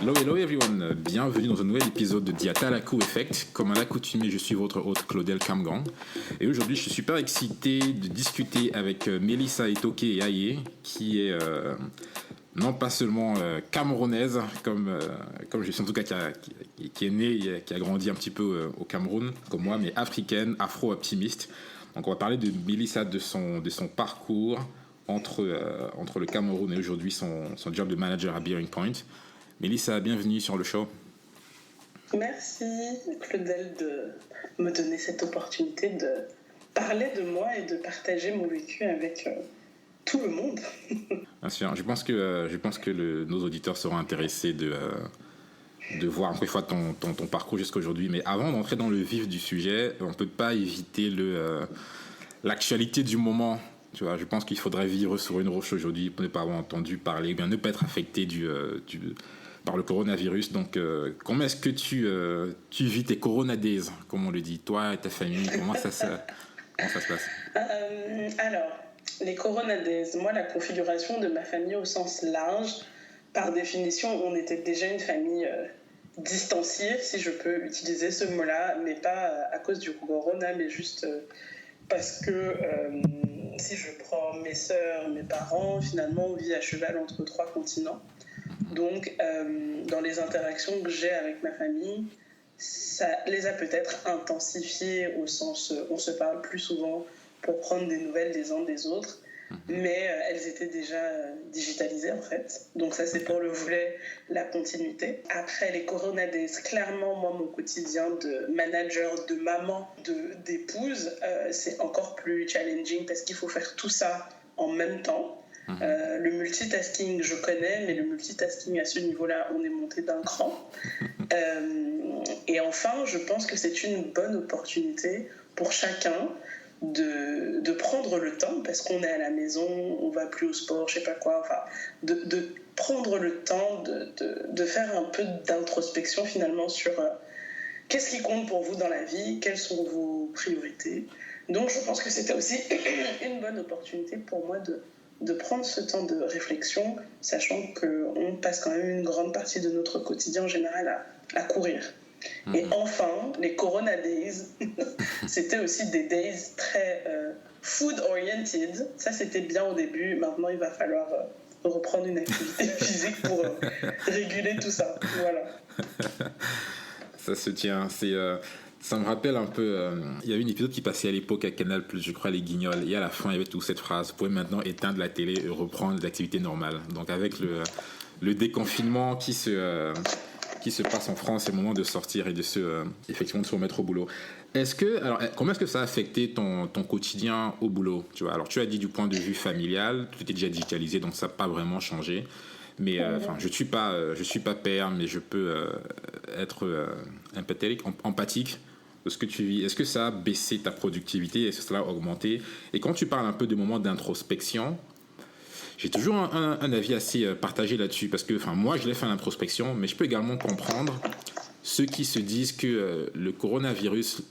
Hello everyone, bienvenue dans un nouvel épisode de Diatalaku Effect. Comme à l'accoutumée, je suis votre hôte Claudel Kamgang. Et aujourd'hui, je suis super excité de discuter avec Melissa Etoke Aye, qui est non pas seulement camerounaise, comme je suis en tout cas qui est née, qui a grandi un petit peu au Cameroun, comme moi, mais africaine, afro-optimiste. Donc on va parler de Melissa, de son parcours entre le Cameroun et aujourd'hui son job de manager à Bearing Point. Melissa, bienvenue sur le show. Merci Claudel de me donner cette opportunité de parler de moi et de partager mon vécu avec tout le monde. Bien sûr, je pense que nos auditeurs seront intéressés de voir encore une fois ton parcours jusqu'aujourd'hui. Mais avant d'entrer dans le vif du sujet, on ne peut pas éviter l'actualité du moment. Tu vois, je pense qu'il faudrait vivre sur une roche aujourd'hui pour ne pas avoir entendu parler, ou bien ne pas être affecté par le coronavirus. Donc, comment est-ce que tu vis tes Corona Days, comme on le dit, toi et ta famille, comment ça se passe? Alors, les Corona Days, moi, la configuration de ma famille au sens large, par définition, on était déjà une famille distanciée, si je peux utiliser ce mot-là, mais pas à cause du corona, mais juste parce que si je prends mes sœurs, mes parents, finalement, on vit à cheval entre 3 continents. Donc, dans les interactions que j'ai avec ma famille, ça les a peut-être intensifiées au sens on se parle plus souvent pour prendre des nouvelles des uns des autres, mais elles étaient déjà digitalisées en fait. Donc ça, c'est pour le volet la continuité. Après les Corona Days, clairement, moi, mon quotidien de manager, de maman, d'épouse, c'est encore plus challenging parce qu'il faut faire tout ça en même temps. Le multitasking, je connais, mais le multitasking à ce niveau-là, on est monté d'un cran. Et enfin, je pense que c'est une bonne opportunité pour chacun de prendre le temps, parce qu'on est à la maison, on va plus au sport, je sais pas quoi, enfin, de prendre le temps de faire un peu d'introspection finalement sur qu'est-ce qui compte pour vous dans la vie, quelles sont vos priorités. Donc je pense que c'était aussi une bonne opportunité pour moi de prendre ce temps de réflexion, sachant qu'on passe quand même une grande partie de notre quotidien en général à courir. Et enfin, les Corona Days, c'était aussi des days très food-oriented. Ça, c'était bien au début. Maintenant, il va falloir reprendre une activité physique pour réguler tout ça. Voilà. Ça se tient. Ça me rappelle un peu, il y avait une épisode qui passait à l'époque à Canal+, je crois, Les Guignols, et à la fin, il y avait toute cette phrase: vous pouvez maintenant éteindre la télé et reprendre l'activité normale. Donc avec le déconfinement qui se passe en France, c'est le moment de sortir et effectivement de se remettre au boulot. Comment est-ce que ça a affecté ton quotidien au boulot? Tu vois, alors tu as dit du point de vue familial, tout était déjà digitalisé, donc ça n'a pas vraiment changé. Mais je suis pas père, mais je peux être empathique de ce que tu vis. Est-ce que ça a baissé ta productivité? Est-ce que ça a augmenté? Et quand tu parles un peu de moments d'introspection, j'ai toujours un avis assez partagé là-dessus, parce que moi je l'ai fait l'introspection, mais je peux également comprendre ceux qui se disent que le coronavirus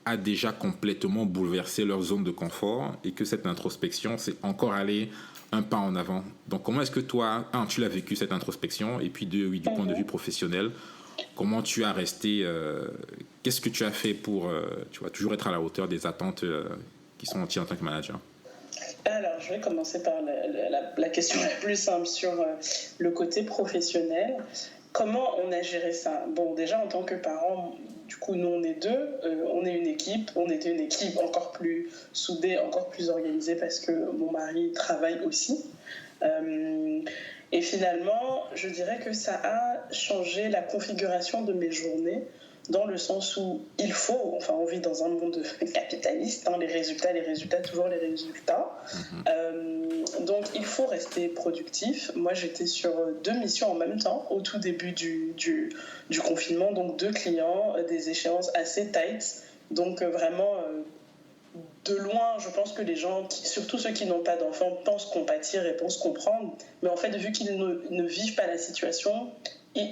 a déjà complètement bouleversé leur zone de confort et que cette introspection, c'est encore aller un pas en avant. Donc comment est-ce que toi, tu l'as vécu cette introspection, et puis du point de vue professionnel, comment tu as resté, qu'est-ce que tu as fait pour toujours être à la hauteur des attentes qui sont en tant que manager? Alors, je vais commencer par la question la plus simple sur le côté professionnel. Comment on a géré ça? Bon, déjà, en tant que parents, du coup, nous, on est deux. On est une équipe. On était une équipe encore plus soudée, encore plus organisée, parce que mon mari travaille aussi. Et finalement, je dirais que ça a changé la configuration de mes journées, dans le sens où on vit dans un monde capitaliste, les résultats, toujours les résultats. Donc il faut rester productif. Moi, j'étais sur 2 missions en même temps, au tout début du confinement, donc 2 clients, des échéances assez tight. Donc vraiment, de loin, je pense que les gens, surtout ceux qui n'ont pas d'enfants, pensent compatir et pensent comprendre. Mais en fait, vu qu'ils ne vivent pas la situation,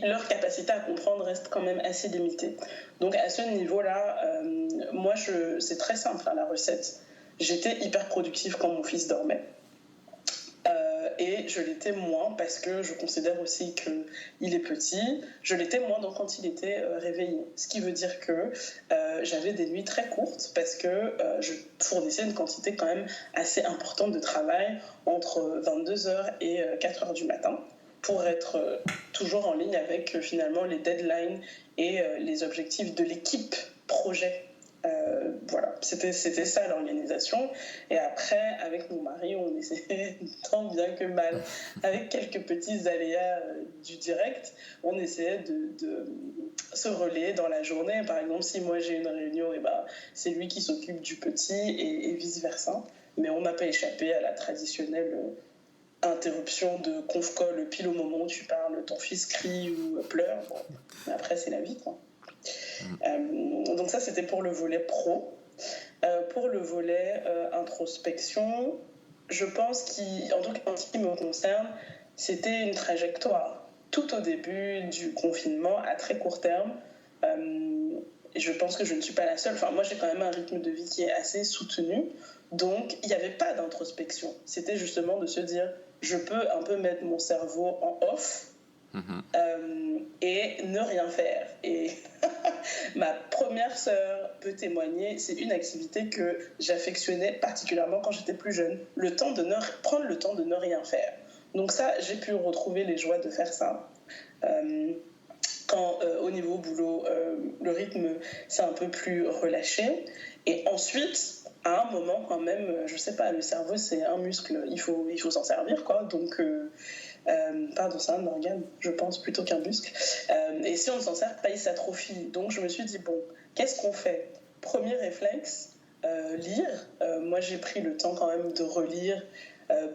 leur capacité à comprendre reste quand même assez limitée. Donc à ce niveau-là, moi, c'est très simple, la recette. J'étais hyper productive quand mon fils dormait. et je l'étais moins parce que je considère aussi qu'il est petit. Je l'étais moins donc quand il était réveillé. Ce qui veut dire que j'avais des nuits très courtes parce que je fournissais une quantité quand même assez importante de travail entre 22h et 4h du matin pour être toujours en ligne avec finalement les deadlines et les objectifs de l'équipe projet. Voilà, c'était ça l'organisation. Et après, avec mon mari, on essayait tant bien que mal, avec quelques petits aléas du direct, on essayait de se relayer dans la journée. Par exemple, si moi j'ai une réunion, et ben, c'est lui qui s'occupe du petit et vice-versa. Mais on n'a pas échappé à la traditionnelle interruption de conf call pile au moment où tu parles, ton fils crie ou pleure. Bon, mais après, c'est la vie, quoi. Donc ça, c'était pour le volet pro. Pour le volet introspection, je pense qu'en tout cas en ce qui me concerne, c'était une trajectoire. Tout au début du confinement, à très court terme, et je pense que je ne suis pas la seule. Enfin, moi, j'ai quand même un rythme de vie qui est assez soutenu. Donc, il n'y avait pas d'introspection. C'était justement de se dire, je peux un peu mettre mon cerveau en off et ne rien faire. Et ma première sœur peut témoigner, c'est une activité que j'affectionnais particulièrement quand j'étais plus jeune. Prendre le temps de ne rien faire. Donc ça, j'ai pu retrouver les joies de faire ça. Quand au niveau boulot, le rythme s'est un peu plus relâché. Et ensuite, à un moment quand même, je sais pas, le cerveau c'est un muscle, il faut s'en servir, quoi. Donc, pardon, c'est un organe, je pense, plutôt qu'un muscle. Et si on ne s'en sert pas, il s'atrophie. Donc je me suis dit, bon, qu'est-ce qu'on fait ? Premier réflexe, lire. Moi j'ai pris le temps quand même de relire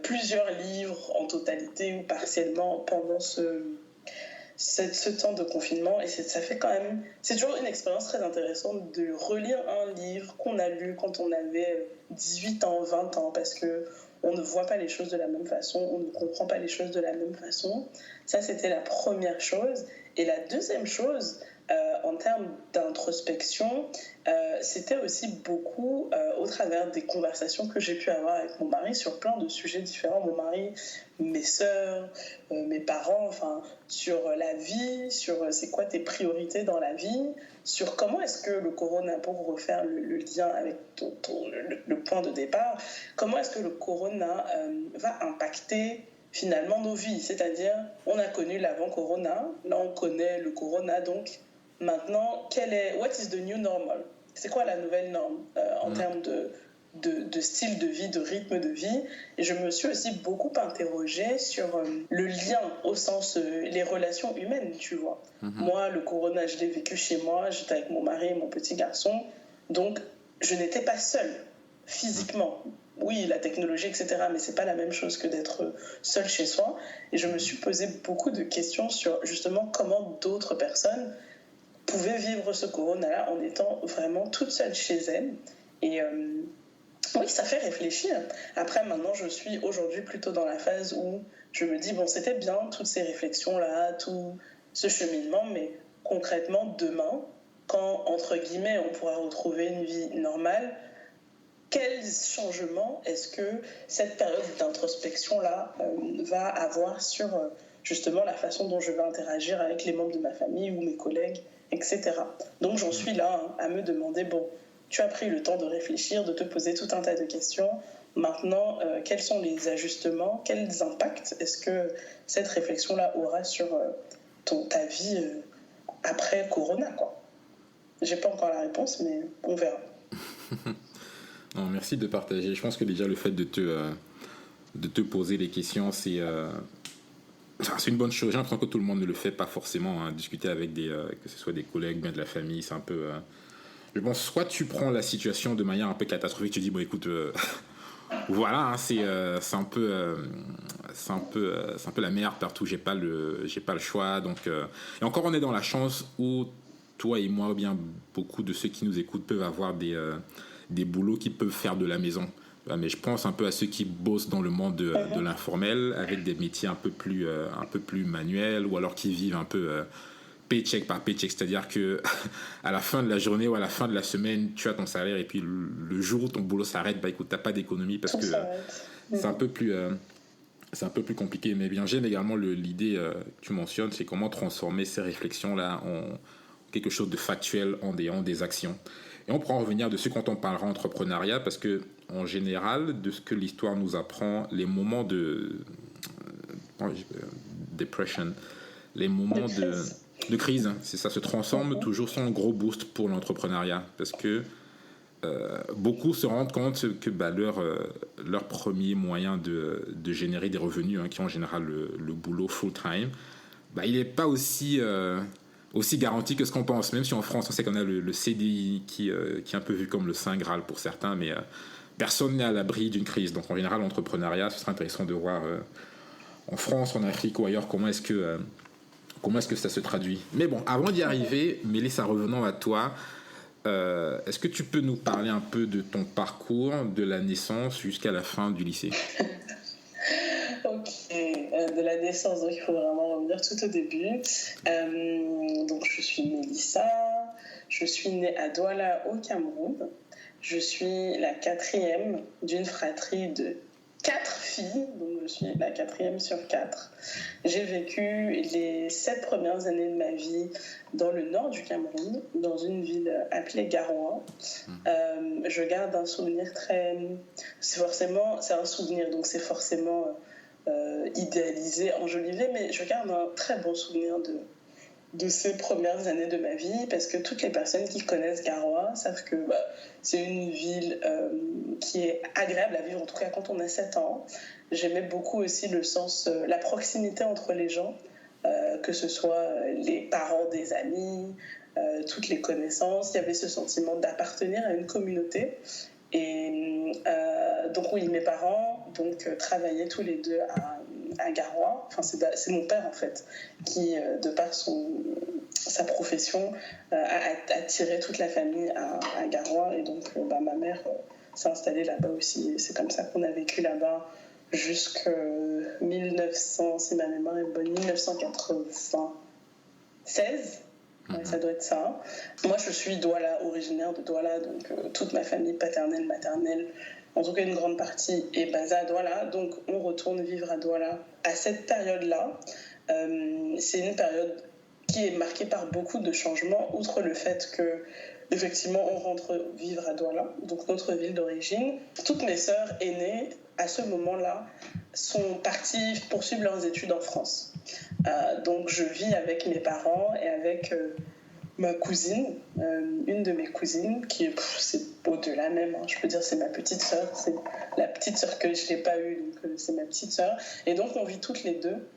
plusieurs livres en totalité ou partiellement pendant ce temps de confinement, et ça fait quand même, c'est toujours une expérience très intéressante de relire un livre qu'on a lu quand on avait 18 ans, 20 ans, parce que on ne voit pas les choses de la même façon, on ne comprend pas les choses de la même façon. Ça, c'était la première chose. Et la deuxième chose, en termes d'introspection, c'était aussi beaucoup au travers des conversations que j'ai pu avoir avec mon mari sur plein de sujets différents. Mon mari, mes sœurs, mes parents, enfin, sur la vie, sur c'est quoi tes priorités dans la vie, sur comment est-ce que le corona, pour refaire le lien avec le point de départ, comment est-ce que le corona va impacter finalement nos vies. C'est-à-dire, on a connu l'avant-corona, là on connaît le corona, donc maintenant, what is the new normal ? C'est quoi la nouvelle norme en termes de style de vie, de rythme de vie ? Et je me suis aussi beaucoup interrogée sur le lien au sens, les relations humaines, tu vois. Moi, le corona, je l'ai vécu chez moi, j'étais avec mon mari et mon petit garçon, donc je n'étais pas seule physiquement. Oui, la technologie, etc., mais c'est pas la même chose que d'être seul chez soi. Et je me suis posé beaucoup de questions sur justement comment d'autres personnes pouvaient vivre ce corona-là en étant vraiment toute seule chez elles. Et oui, ça fait réfléchir. Après, maintenant, je suis aujourd'hui plutôt dans la phase où je me dis, bon, c'était bien toutes ces réflexions-là, tout ce cheminement, mais concrètement, demain, quand, entre guillemets, on pourra retrouver une vie normale, quels changements est-ce que cette période d'introspection-là va avoir sur justement la façon dont je vais interagir avec les membres de ma famille ou mes collègues, etc. Donc j'en suis là à me demander, bon, tu as pris le temps de réfléchir, de te poser tout un tas de questions. Maintenant, quels sont les ajustements, quels impacts est-ce que cette réflexion-là aura sur ta vie après Corona, quoi. J'ai pas encore la réponse, mais on verra. Non, merci de partager. Je pense que déjà le fait de te poser les questions, c'est une bonne chose. J'ai l'impression que tout le monde ne le fait pas forcément. Hein. Discuter avec que ce soit des collègues, bien de la famille, c'est un peu. Je pense soit tu prends la situation de manière un peu catastrophique, tu dis bon écoute, voilà, hein, c'est un peu la meilleure partout. J'ai pas le choix. Donc et encore on est dans la chance où toi et moi, ou bien beaucoup de ceux qui nous écoutent peuvent avoir des boulots qu'ils peuvent faire de la maison. Mais je pense un peu à ceux qui bossent dans le monde de l'informel avec des métiers un peu plus manuels, ou alors qui vivent un peu paycheck par paycheck, c'est-à-dire que à la fin de la journée ou à la fin de la semaine tu as ton salaire, et puis le jour où ton boulot s'arrête, bah écoute, t'as pas d'économie parce que c'est un peu plus c'est un peu plus compliqué. Mais bien, j'aime également l'idée que tu mentionnes, c'est comment transformer ces réflexions-là en quelque chose de factuel, en des actions. Et on pourra en revenir dessus quand on parlera entrepreneuriat, parce que en général, de ce que l'histoire nous apprend, les moments de depression, les moments de crise, hein, ça se transforme toujours sur un gros boost pour l'entrepreneuriat, parce que beaucoup se rendent compte que leur premier moyen de générer des revenus, hein, qui est en général le boulot full-time, il n'est pas aussi garanti que ce qu'on pense. Même si en France, on sait qu'on a le CDI qui est un peu vu comme le Saint Graal pour certains, mais personne n'est à l'abri d'une crise. Donc en général, l'entrepreneuriat, ce serait intéressant de voir en France, en Afrique ou ailleurs comment est-ce que ça se traduit. Mais bon, avant d'y arriver, Mélissa, revenons à toi. Est-ce que tu peux nous parler un peu de ton parcours, de la naissance jusqu'à la fin du lycée? Ok, de la naissance, donc il faut vraiment revenir tout au début. Donc je suis Mélissa, je suis née à Douala au Cameroun. Je suis la 4e d'une fratrie de 4 filles, donc je suis la 4e sur 4. J'ai vécu les 7 premières années de ma vie dans le nord du Cameroun, dans une ville appelée Garoua. Je garde un souvenir c'est un souvenir, donc c'est forcément idéalisé, enjolivé, mais je garde un très bon souvenir de ces premières années de ma vie, parce que toutes les personnes qui connaissent Garoua savent que c'est une ville qui est agréable à vivre, en tout cas quand on a 7 ans. J'aimais beaucoup aussi la proximité entre les gens, que ce soit les parents des amis, toutes les connaissances. Il y avait ce sentiment d'appartenir à une communauté. Et donc oui, mes parents travaillaient tous les deux à Garoua. Enfin, c'est mon père en fait qui, de par sa profession, a attiré toute la famille à Garoua. Et donc ma mère s'est installée là-bas aussi. Et c'est comme ça qu'on a vécu là-bas jusqu'en 1900, si ma mémoire est bonne, 1996. Ouais, ça doit être ça. Moi, je suis originaire de Douala, donc toute ma famille paternelle, maternelle, en tout cas une grande partie, est basée à Douala. Donc, on retourne vivre à Douala. À cette période-là, c'est une période qui est marquée par beaucoup de changements, outre le fait que, effectivement, on rentre vivre à Douala, donc notre ville d'origine. Toutes mes sœurs aînées, à ce moment-là, sont parties poursuivre leurs études en France. Donc je vis avec mes parents et avec ma cousine, une de mes cousines, c'est au-delà même, hein, je peux dire c'est ma petite sœur, c'est la petite sœur que je n'ai pas eue, donc c'est ma petite sœur. Et donc on vit toutes les deux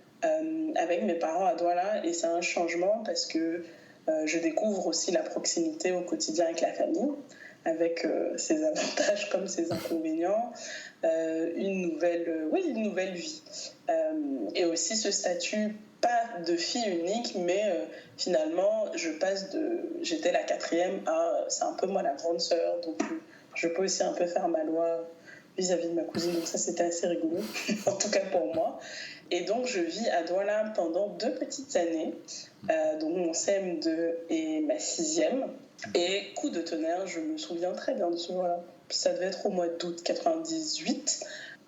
avec mes parents à Douala, et c'est un changement parce que je découvre aussi la proximité au quotidien avec la famille, avec ses avantages comme ses inconvénients, une nouvelle vie. Et aussi ce statut, pas de fille unique, mais finalement, j'étais la 4e à, c'est un peu moi la grande sœur, donc je peux aussi un peu faire ma loi vis-à-vis de ma cousine, donc ça c'était assez rigolo, en tout cas pour moi. Et donc je vis à Douala pendant 2 petites années, donc mon CM2 et ma 6e. Et coup de tonnerre, je me souviens très bien de ce jour-là. Ça devait être au mois d'août 98.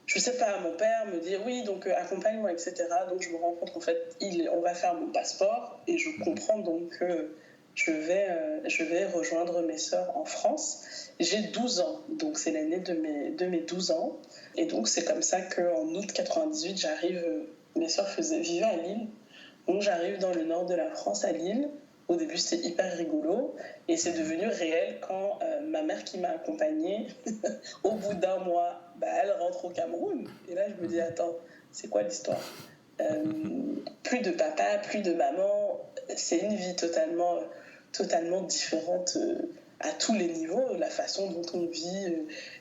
Je sais pas, mon père me dit oui, donc accompagne-moi, etc. Donc je me rends compte qu'en fait, on va faire mon passeport, et je comprends donc que je vais rejoindre mes sœurs en France. J'ai 12 ans, donc c'est l'année de mes 12 ans. Et donc c'est comme ça qu'en août 98, mes sœurs vivaient à Lille. Donc j'arrive dans le nord de la France, à Lille. Au début, c'était hyper rigolo, et c'est devenu réel quand ma mère, qui m'a accompagnée, au bout d'un mois, elle rentre au Cameroun. Et là, je me dis, attends, c'est quoi l'histoire ? Plus de papa, plus de maman, c'est une vie totalement différente à tous les niveaux, la façon dont on vit,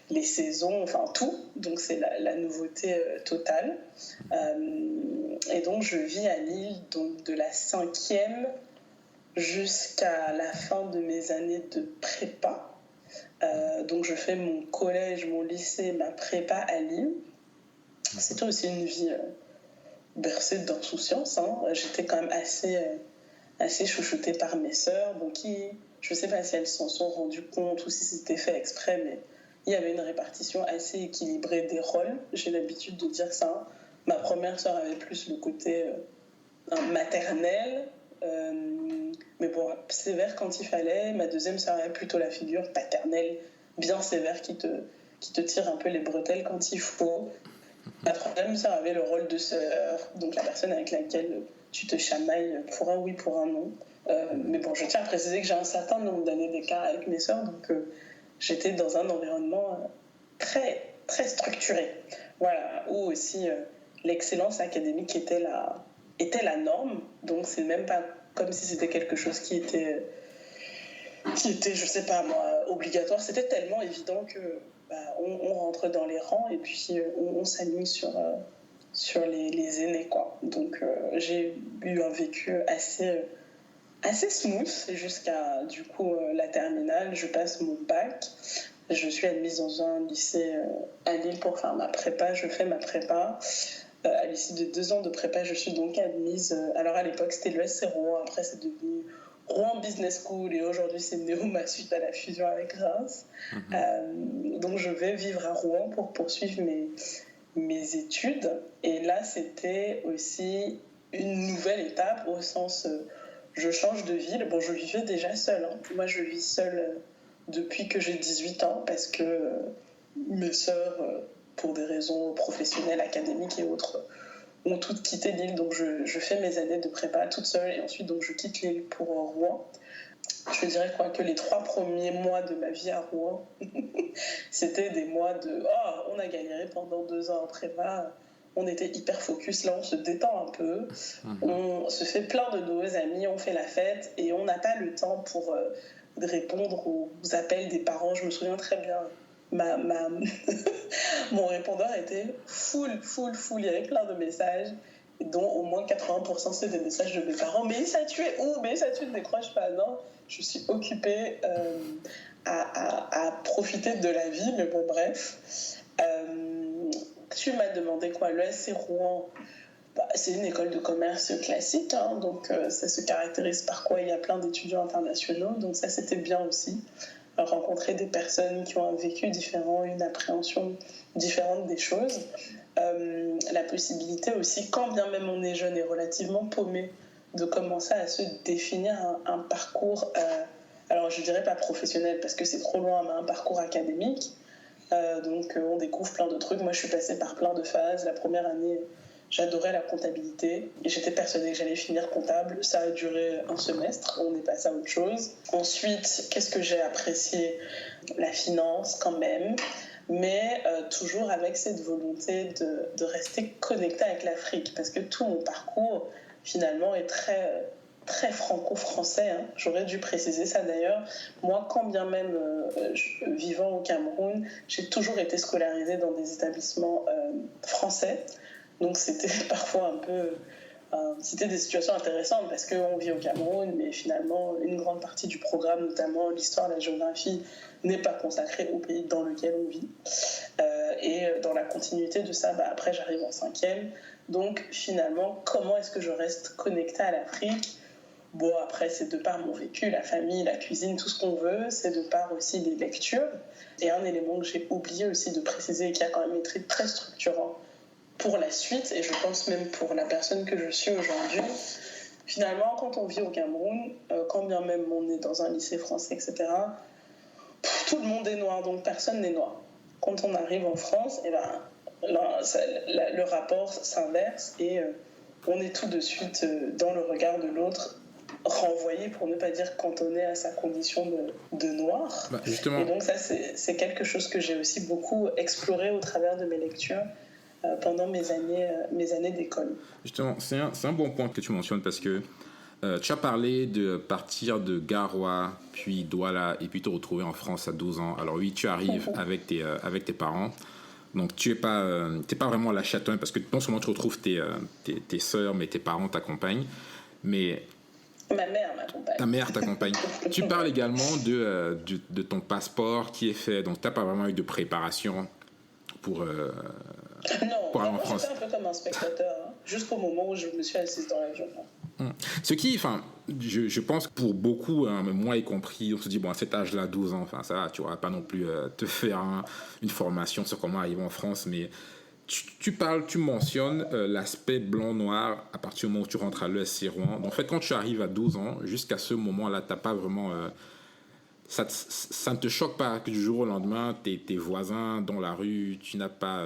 les saisons, enfin tout. Donc c'est la nouveauté totale. Et donc je vis à Lille, donc de la 5e jusqu'à la fin de mes années de prépa. Donc je fais mon collège, mon lycée, ma prépa à Lille. C'était aussi une vie bercée d'insouciance, hein. J'étais quand même assez chouchoutée par mes sœurs, donc je ne sais pas si elles s'en sont rendues compte ou si c'était fait exprès, mais il y avait une répartition assez équilibrée des rôles. J'ai l'habitude de dire ça. Ma première sœur avait plus le côté maternel, mais bon, sévère quand il fallait. Ma deuxième sœur avait plutôt la figure paternelle, bien sévère, qui te tire un peu les bretelles quand il faut. Ma troisième sœur avait le rôle de sœur, donc la personne avec laquelle tu te chamailles pour un oui, pour un non. Mais bon, je tiens à préciser que j'ai un certain nombre d'années d'écart avec mes sœurs, donc j'étais dans un environnement très, très structuré. Voilà, où aussi l'excellence académique était la norme, donc c'est même pas comme si c'était quelque chose qui était, je sais pas moi, obligatoire. C'était tellement évident que on rentre dans les rangs et puis on s'aligne sur les aînés, quoi. Donc j'ai eu un vécu assez smooth jusqu'à du coup la terminale. Je passe mon bac, je suis admise dans un lycée à Lille pour faire ma prépa. Je fais ma prépa. À l'issue de 2 ans de prépa, je suis donc admise. Alors à l'époque, c'était le SC Rouen, après c'est devenu Rouen Business School et aujourd'hui c'est Neoma suite à la fusion avec Reims. Donc je vais vivre à Rouen pour poursuivre mes études. Et là, c'était aussi une nouvelle étape au sens je change de ville. Bon, je vivais déjà seule. Hein. Moi, je vis seule depuis que j'ai 18 ans parce que mes sœurs, pour des raisons professionnelles, académiques et autres, ont toutes quitté l'île. Donc, je fais mes années de prépa toute seule et ensuite, donc, je quitte l'île pour Rouen. Je dirais que les 3 premiers mois de ma vie à Rouen, c'était des mois de « Oh, on a galéré pendant 2 ans en prépa ». On était hyper focus, là on se détend un peu, on se fait plein de nouveaux amis, on fait la fête et on n'a pas le temps pour répondre aux appels des parents. Je me souviens très bien, mon répondeur était full, il y avait plein de messages dont au moins 80% c'est des messages de mes parents. Mais ça tu es où? Mais ça tu ne décroches pas? Non, je suis occupée à profiter de la vie, mais bon bref. Tu m'as demandé quoi? Le SC Rouen, c'est une école de commerce classique, hein, donc ça se caractérise par quoi? Il y a plein d'étudiants internationaux, donc ça c'était bien aussi. Rencontrer des personnes qui ont un vécu différent, une appréhension différente des choses. La possibilité aussi, quand bien même on est jeune et relativement paumé, de commencer à se définir un parcours, alors je dirais pas professionnel parce que c'est trop loin, mais un parcours académique. Donc on découvre plein de trucs. Moi je suis passée par plein de phases. La première année j'adorais la comptabilité et j'étais persuadée que j'allais finir comptable. Ça a duré un semestre, on est passé à autre chose. Ensuite, qu'est-ce que j'ai apprécié? La finance quand même, mais toujours avec cette volonté de rester connectée avec l'Afrique, parce que tout mon parcours finalement est très franco-français, hein. J'aurais dû préciser ça d'ailleurs. Moi, quand bien même vivant au Cameroun, j'ai toujours été scolarisée dans des établissements français. Donc c'était parfois un peu... c'était des situations intéressantes parce qu'on vit au Cameroun, mais finalement, une grande partie du programme, notamment l'histoire, la géographie, n'est pas consacrée au pays dans lequel on vit. Et dans la continuité de ça, après j'arrive en 5e. Donc finalement, comment est-ce que je reste connectée à l'Afrique? Bon, après, c'est de par mon vécu, la famille, la cuisine, tout ce qu'on veut. C'est de par aussi les lectures. Et un élément que j'ai oublié aussi de préciser et qui a quand même été très structurant pour la suite, et je pense même pour la personne que je suis aujourd'hui, finalement, quand on vit au Cameroun, quand bien même on est dans un lycée français, etc., tout le monde est noir, donc personne n'est noir. Quand on arrive en France, le rapport s'inverse et on est tout de suite dans le regard de l'autre, renvoyé, pour ne pas dire cantonné à sa condition de noir. Justement. Et donc ça, c'est quelque chose que j'ai aussi beaucoup exploré au travers de mes lectures pendant mes années d'école. Justement, c'est un bon point que tu mentionnes parce que tu as parlé de partir de Garoua, puis Douala, et puis te retrouver en France à 12 ans. Alors oui, tu arrives avec tes parents. Donc tu n'es pas vraiment la chatonne parce que non seulement tu retrouves tes sœurs, mais tes parents t'accompagnent. Mais ma mère m'accompagne. Ta mère t'accompagne. Tu parles également de ton passeport qui est fait. Donc tu n'as pas vraiment eu de préparation pour aller en France. J'étais un peu comme un spectateur, hein, jusqu'au moment où je me suis assise dans l'avion. Ce qui, je pense que pour beaucoup, hein, moi y compris, on se dit, bon, à cet âge-là, 12 ans, ça va, tu ne vas pas non plus te faire une formation sur comment arriver en France, mais tu mentionnes l'aspect blanc-noir à partir du moment où tu rentres à l'ESC Rouen. En fait, quand tu arrives à 12 ans, jusqu'à ce moment-là, tu n'as pas vraiment... ça ne te choque pas que du jour au lendemain, tes voisins dans la rue, tu n'as pas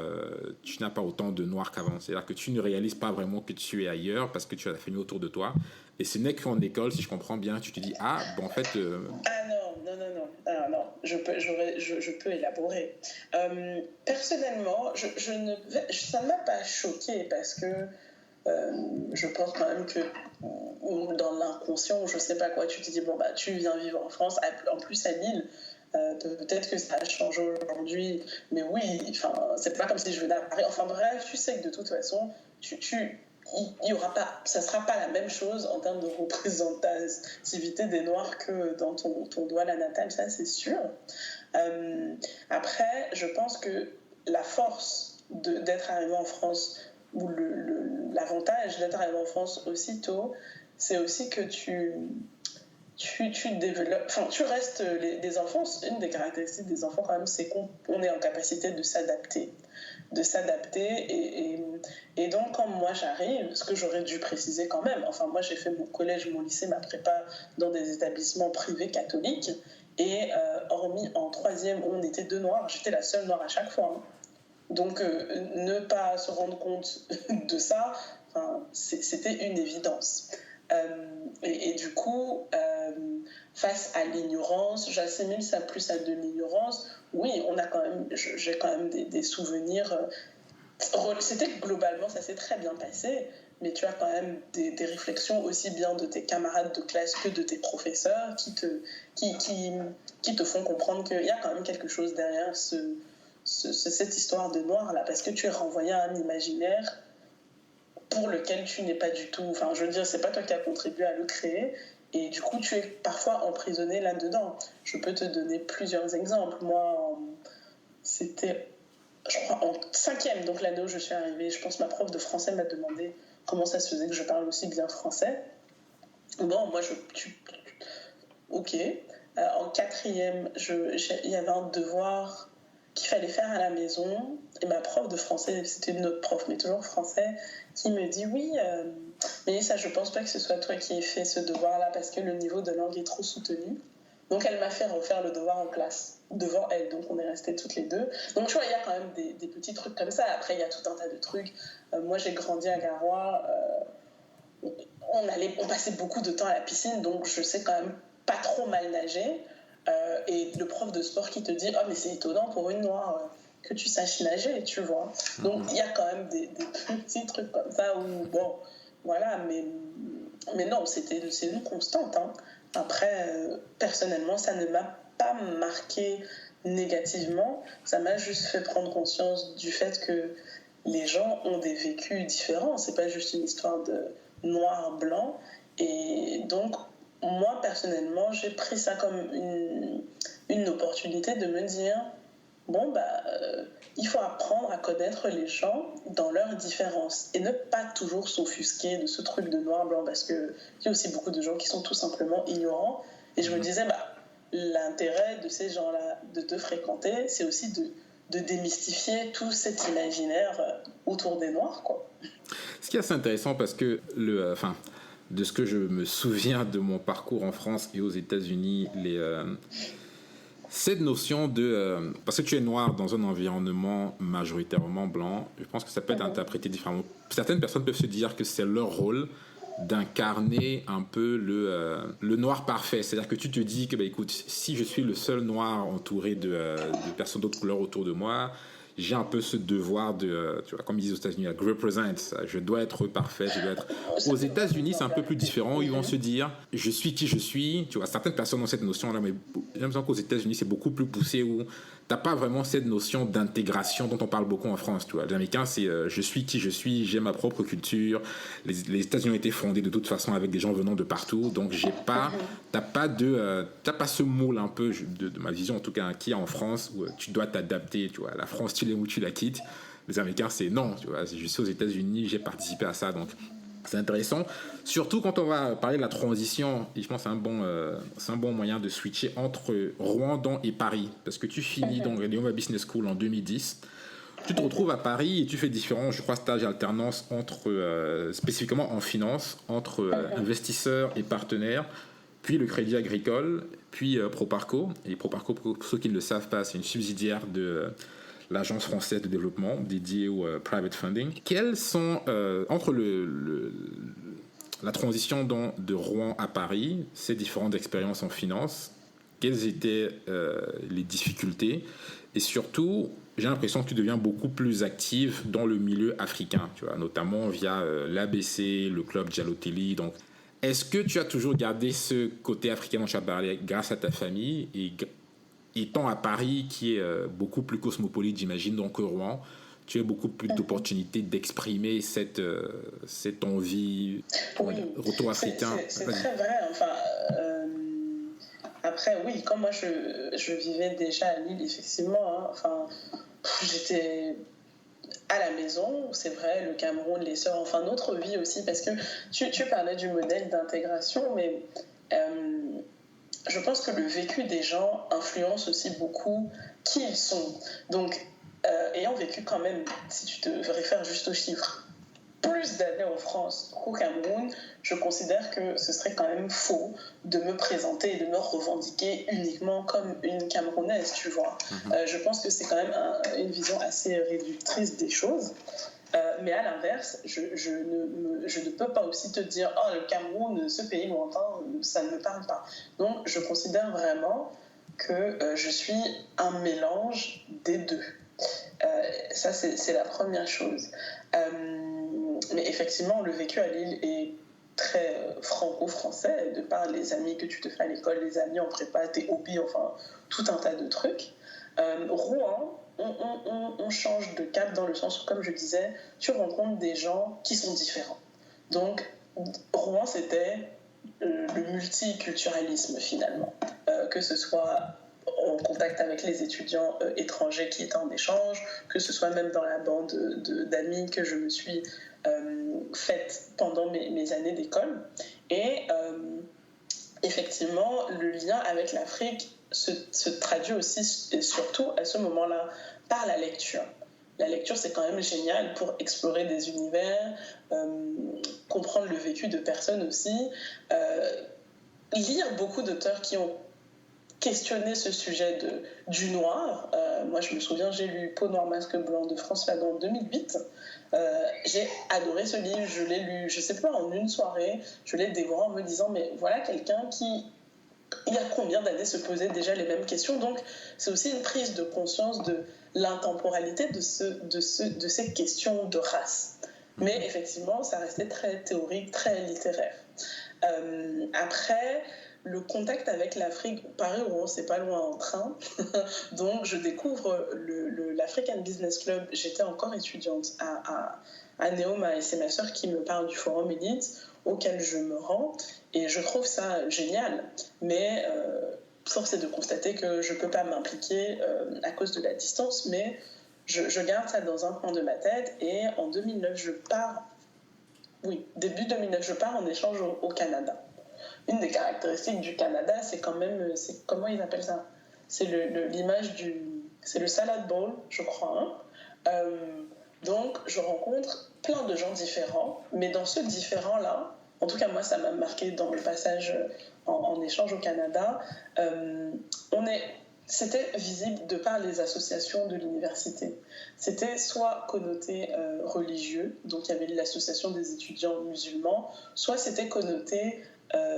autant de noirs qu'avant. C'est-à-dire que tu ne réalises pas vraiment que tu es ailleurs parce que tu as la famille autour de toi. Et ce n'est qu'en école, si je comprends bien, tu te dis, ah, bon, en fait... Ah non. Ah, non, je peux élaborer. Personnellement, ça ne m'a pas choqué parce que je pense quand même que dans l'inconscient, je sais pas quoi, tu te dis, bon, bah, tu viens vivre en France, en plus à Lille. Peut-être que ça a changé aujourd'hui, mais oui, c'est pas comme si je venais à Paris. Enfin bref, tu sais que de toute façon, il y aura pas, ça sera pas la même chose en termes de représentativité des Noirs que dans ton Douala natal, ça c'est sûr. Après, je pense que la force d'être arrivé en France, ou l'avantage d'être arrivé en France aussitôt, c'est aussi que tu développes, tu restes des enfants. Une des caractéristiques des enfants quand même, c'est qu'on est en capacité de s'adapter et donc quand moi j'arrive, ce que j'aurais dû préciser quand même, moi j'ai fait mon collège, mon lycée, ma prépa dans des établissements privés catholiques et hormis en troisième où on était 2 noirs, j'étais la seule noire à chaque fois, hein. Donc ne pas se rendre compte de ça, c'était une évidence. Et du coup, face à l'ignorance, j'assimile ça plus à de l'ignorance. Oui, j'ai quand même des souvenirs. C'était globalement, ça s'est très bien passé, mais tu as quand même des réflexions aussi bien de tes camarades de classe que de tes professeurs qui te font comprendre qu'il y a quand même quelque chose derrière cette histoire de noir là, parce que tu es renvoyé à un imaginaire pour lequel tu n'es pas du tout... je veux dire, c'est pas toi qui as contribué à le créer, et du coup, tu es parfois emprisonné là-dedans. Je peux te donner plusieurs exemples. Moi, c'était, je crois, en 5e, donc l'année où je suis arrivée, je pense que ma prof de français m'a demandé comment ça se faisait que je parle aussi bien français. Bon, moi, ok. En 4e, il y avait un devoir qu'il fallait faire à la maison, et ma prof de français, c'était une autre prof, mais toujours français, qui me dit oui, mais ça je pense pas que ce soit toi qui aies fait ce devoir là parce que le niveau de langue est trop soutenu. Donc elle m'a fait refaire le devoir en classe devant elle, donc on est restés toutes les deux. Donc tu vois, il y a quand même des petits trucs comme ça. Après il y a tout un tas de trucs. Moi j'ai grandi à Garoua, on passait beaucoup de temps à la piscine, donc je sais quand même pas trop mal nager. Et le prof de sport qui te dit oh mais c'est étonnant pour une noire que tu saches nager, tu vois. Donc il y a quand même des petits trucs comme ça où bon voilà, mais non, c'est une constante, hein. Après personnellement ça ne m'a pas marqué négativement, ça m'a juste fait prendre conscience du fait que les gens ont des vécus différents, c'est pas juste une histoire de noir blanc. Et donc moi, personnellement, j'ai pris ça comme une opportunité de me dire bon, il faut apprendre à connaître les gens dans leurs différences et ne pas toujours s'offusquer de ce truc de noir-blanc parce qu'il y a aussi beaucoup de gens qui sont tout simplement ignorants. Et je me disais, l'intérêt de ces gens-là, de te fréquenter, c'est aussi de démystifier tout cet imaginaire autour des Noirs, quoi. Ce qui est assez intéressant parce que de ce que je me souviens de mon parcours en France et aux États-Unis, cette notion de... parce que tu es noir dans un environnement majoritairement blanc, je pense que ça peut être interprété différemment. Certaines personnes peuvent se dire que c'est leur rôle d'incarner un peu le noir parfait. C'est-à-dire que tu te dis que, écoute, si je suis le seul noir entouré de personnes d'autres couleurs autour de moi, j'ai un peu ce devoir de, tu vois, comme ils disent aux États-Unis, like, represent, je dois être parfait, je dois être... Aux États-Unis, c'est un peu plus différent, ils vont se dire, je suis qui je suis, tu vois, certaines personnes ont cette notion-là, mais j'ai l'impression qu'aux États-Unis, c'est beaucoup plus poussé, où t'as pas vraiment cette notion d'intégration dont on parle beaucoup en France, tu vois. Les Américains, c'est je suis qui je suis, j'ai ma propre culture, les États-Unis ont été fondés de toute façon avec des gens venant de partout, donc t'as pas ce moule un peu, de ma vision en tout cas, qui est en France, où tu dois t'adapter, tu vois, la France, tu l'aimes ou tu la quittes. Les Américains, c'est non, tu vois, je suis aux États-Unis, j'ai participé à ça, donc c'est intéressant, surtout quand on va parler de la transition. Et je pense que c'est un bon moyen de switcher entre Rouen et Paris, parce que tu finis donc Léoma Business School en 2010. Tu te retrouves à Paris et tu fais différents, je crois, stages et alternances spécifiquement en finance, entre investisseurs et partenaires, puis le Crédit Agricole, puis Proparco. Et Proparco, pour ceux qui ne le savent pas, c'est une subsidiaire de l'Agence française de développement dédiée au private funding. Quels sont, entre la transition de Rouen à Paris, ces différentes expériences en finance, quelles étaient les difficultés? Et surtout, j'ai l'impression que tu deviens beaucoup plus active dans le milieu africain, tu vois, notamment via l'ABC, le club Jalotelli. Donc, est-ce que tu as toujours gardé ce côté africain dont tu as parlé grâce à ta famille et étant à Paris, qui est beaucoup plus cosmopolite, j'imagine, donc que Rouen, tu as beaucoup plus d'opportunités d'exprimer cette envie, retour africain. C'est très vrai. Enfin, après, oui, comme moi, je vivais déjà à Lille, effectivement. Hein, enfin, j'étais à la maison, c'est vrai, le Cameroun, les sœurs, enfin, notre vie aussi, parce que tu parlais du modèle d'intégration, mais je pense que le vécu des gens influence aussi beaucoup qui ils sont. Donc, ayant vécu quand même, si tu te réfères juste aux chiffres, plus d'années en France qu'au Cameroun, je considère que ce serait quand même faux de me présenter et de me revendiquer uniquement comme une Camerounaise, tu vois. Je pense que c'est quand même une vision assez réductrice des choses. Mais à l'inverse, je ne peux pas aussi te dire « Oh, le Cameroun, ce pays lointain, ça ne me parle pas ». Donc, je considère vraiment que je suis un mélange des deux. Ça, c'est la première chose. Mais effectivement, le vécu à Lille est très franco-français, de par les amis que tu te fais à l'école, les amis en prépa, tes hobbies, enfin, tout un tas de trucs. Rouen, on change de cap dans le sens où, comme je disais, tu rencontres des gens qui sont différents. Donc, Rouen, c'était le multiculturalisme, finalement. Que ce soit en contact avec les étudiants étrangers qui étaient en échange, que ce soit même dans la bande d'amis que je me suis faite pendant mes années d'école. Et effectivement, le lien avec l'Afrique se traduit aussi et surtout à ce moment-là par la lecture. La lecture, c'est quand même génial pour explorer des univers, comprendre le vécu de personnes aussi, lire beaucoup d'auteurs qui ont questionné ce sujet du noir. Moi, je me souviens, j'ai lu Peau noire, masque blanc de France Fanon en 2008. J'ai adoré ce livre, je l'ai lu, je sais pas, en une soirée, je l'ai dévoré en me disant, mais voilà quelqu'un qui, il y a combien d'années, se posait déjà les mêmes questions. Donc, c'est aussi une prise de conscience de l'intemporalité de ces questions de race. Mais effectivement, ça restait très théorique, très littéraire. Après, le contact avec l'Afrique, Paris-Rouen, c'est pas loin en train. Donc, je découvre l'African Business Club. J'étais encore étudiante à Neoma et c'est ma sœur qui me parle du Forum Élite auquel je me rends. Et je trouve ça génial. Mais force est de constater que je peux pas m'impliquer à cause de la distance. Mais je garde ça dans un coin de ma tête. Et en 2009, début 2009, je pars en échange au Canada. Une des caractéristiques du Canada, c'est quand même, comment ils appellent ça ? C'est l'image c'est le salad bowl, je crois. Hein. Donc, je rencontre plein de gens différents, mais dans ce différent-là, en tout cas moi, ça m'a marqué dans le passage en échange au Canada, c'était visible de par les associations de l'université. C'était soit connoté religieux, donc il y avait l'association des étudiants musulmans, soit c'était connoté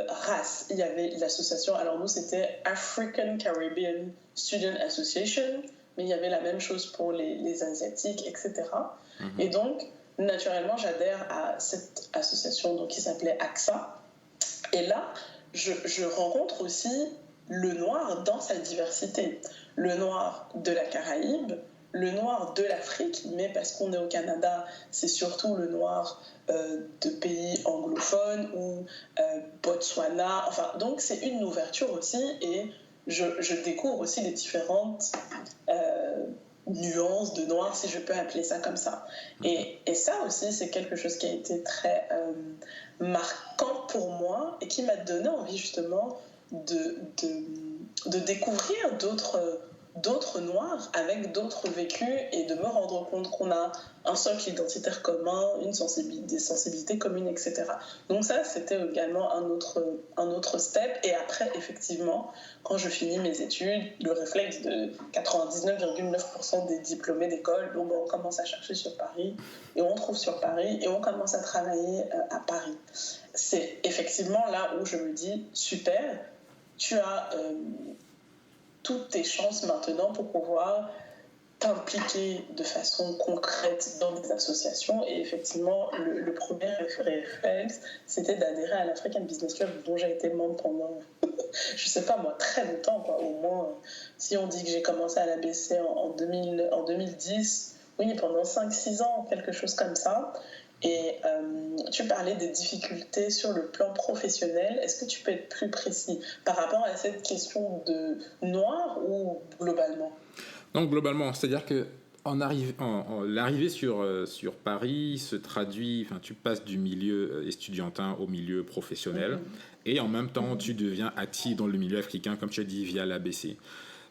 race. Il y avait l'association, alors nous c'était African Caribbean Student Association, mais il y avait la même chose pour les Asiatiques, etc. Et donc, naturellement, j'adhère à cette association donc, qui s'appelait AXA. Et là, je rencontre aussi le noir dans sa diversité. Le noir de la Caraïbe, le noir de l'Afrique, mais parce qu'on est au Canada, c'est surtout le noir de pays anglophones ou Botswana. Enfin, donc, c'est une ouverture aussi et je découvre aussi les différentes nuances de noir, si je peux appeler ça comme ça. Et ça aussi, c'est quelque chose qui a été très marquant pour moi et qui m'a donné envie justement de découvrir d'autres d'autres noirs avec d'autres vécus et de me rendre compte qu'on a un socle identitaire commun, des sensibilités communes, etc. Donc ça, c'était également un autre step. Et après, effectivement, quand je finis mes études, le réflexe de 99,9% des diplômés d'école, donc on commence à chercher sur Paris, et on trouve sur Paris, et on commence à travailler à Paris. C'est effectivement là où je me dis, super, tu as toutes tes chances maintenant pour pouvoir t'impliquer de façon concrète dans des associations. Et effectivement, le premier réflexe, c'était d'adhérer à l'African Business Club, dont j'ai été membre pendant, je sais pas moi, très longtemps, quoi. Au moins, si on dit que j'ai commencé à l'ABC en 2010, oui, pendant 5-6 ans, quelque chose comme ça. Et tu parlais des difficultés sur le plan professionnel. Est-ce que tu peux être plus précis par rapport à cette question de noir ou globalement ? Donc globalement, c'est-à-dire que l'arrivée sur Paris se traduit, enfin tu passes du milieu estudiantin au milieu professionnel, et en même temps tu deviens actif dans le milieu africain, comme tu as dit, via l'ABC.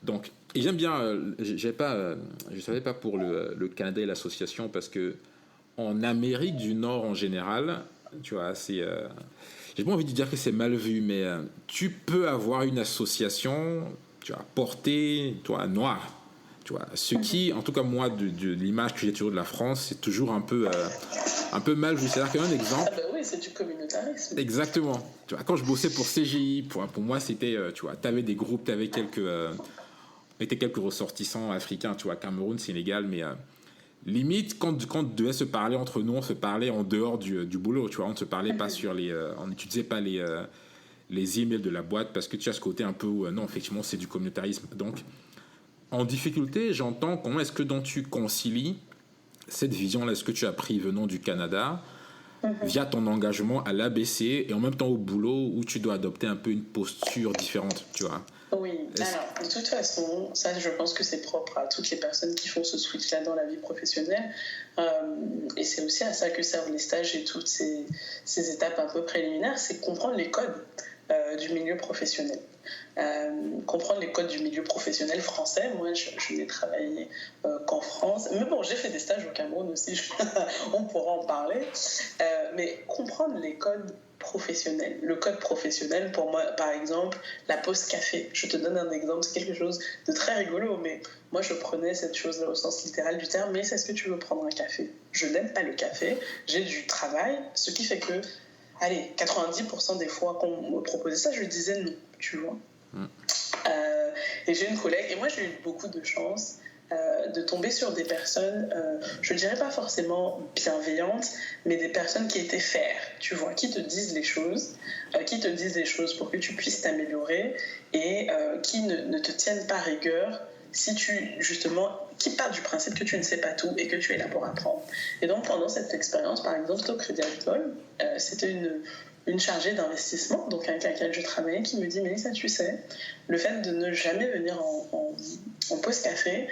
Donc, et j'aime bien, je savais pas pour le Canada et l'association, parce que en Amérique du Nord en général, tu vois, j'ai pas envie de dire que c'est mal vu, mais tu peux avoir une association, tu vois, portée, toi, noire. Tu vois, ce qui, en tout cas moi, de l'image que j'ai toujours de la France, c'est toujours un peu mal vu. C'est-à-dire qu'un exemple. Ah ben oui, c'est du communautarisme. Exactement. Tu vois, quand je bossais pour CGI, pour moi, c'était, tu vois, t'avais des groupes, t'avais quelques ressortissants africains, tu vois, Cameroun, Sénégal, mais limite, quand on devait se parler entre nous, on se parlait en dehors du boulot, tu vois, on ne se parlait pas on n'utilisait pas les emails de la boîte, parce que tu as ce côté un peu où, non, effectivement, c'est du communautarisme. Donc, en difficulté, j'entends comment est-ce que tu concilies cette vision-là, ce que tu as pris venant du Canada, via ton engagement à l'ABC, et en même temps au boulot où tu dois adopter un peu une posture différente, tu vois. Oui, alors de toute façon, ça je pense que c'est propre à toutes les personnes qui font ce switch-là dans la vie professionnelle, et c'est aussi à ça que servent les stages et toutes ces étapes un peu préliminaires, c'est comprendre les codes du milieu professionnel. Comprendre les codes du milieu professionnel français. Moi, je n'ai travaillé qu'en France. Mais bon, j'ai fait des stages au Cameroun aussi, on pourra en parler. Mais comprendre les codes professionnels. Le code professionnel, pour moi, par exemple, la pause café. Je te donne un exemple, c'est quelque chose de très rigolo, mais moi, je prenais cette chose-là au sens littéral du terme. Mais est-ce que tu veux prendre un café ? Je n'aime pas le café, j'ai du travail, ce qui fait que allez, 90% des fois qu'on me proposait ça, je disais non, tu vois. Et j'ai une collègue, et moi j'ai eu beaucoup de chance de tomber sur des personnes, je ne dirais pas forcément bienveillantes, mais des personnes qui étaient fair, tu vois, qui te disent les choses pour que tu puisses t'améliorer, et qui ne te tiennent pas rigueur si qui part du principe que tu ne sais pas tout et que tu es là pour apprendre. Et donc pendant cette expérience, par exemple, au Crédit Agricole, c'était une chargée d'investissement, donc avec laquelle je travaillais, qui me dit « Mélissa, tu sais, le fait de ne jamais venir en pause café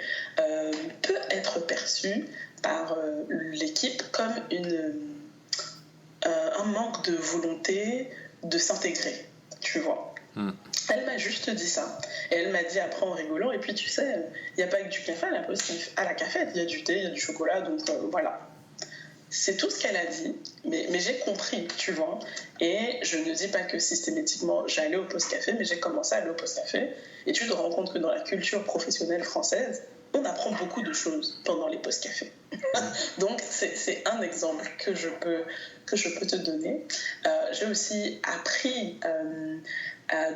peut être perçu par l'équipe comme un manque de volonté de s'intégrer, tu vois. » Elle m'a juste dit ça. Et elle m'a dit après en rigolant, et puis tu sais, il n'y a pas que du café à la cafette, il y a du thé, il y a du chocolat, donc voilà. C'est tout ce qu'elle a dit, mais j'ai compris, tu vois. Et je ne dis pas que systématiquement j'allais au post-café, mais j'ai commencé à aller au post-café. Et tu te rends compte que dans la culture professionnelle française, on apprend beaucoup de choses pendant les post-cafés. Donc c'est un exemple que je peux te donner. J'ai aussi appris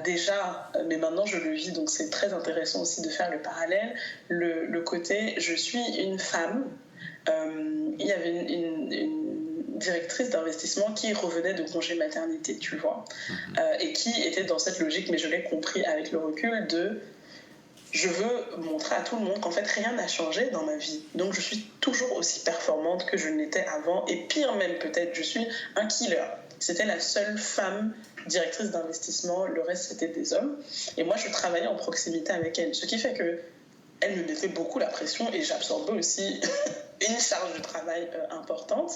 déjà, mais maintenant je le vis, donc c'est très intéressant aussi de faire le parallèle, le côté je suis une femme. Il y avait une directrice d'investissement qui revenait de congé maternité, tu vois, et qui était dans cette logique, mais je l'ai compris avec le recul, de je veux montrer à tout le monde qu'en fait rien n'a changé dans ma vie, donc je suis toujours aussi performante que je l'étais avant, et pire même peut-être, je suis un killer. C'était la seule femme directrice d'investissement, le reste c'était des hommes, et moi je travaillais en proximité avec elle, ce qui fait que elle me mettait beaucoup la pression et j'absorbais aussi une charge de travail importante,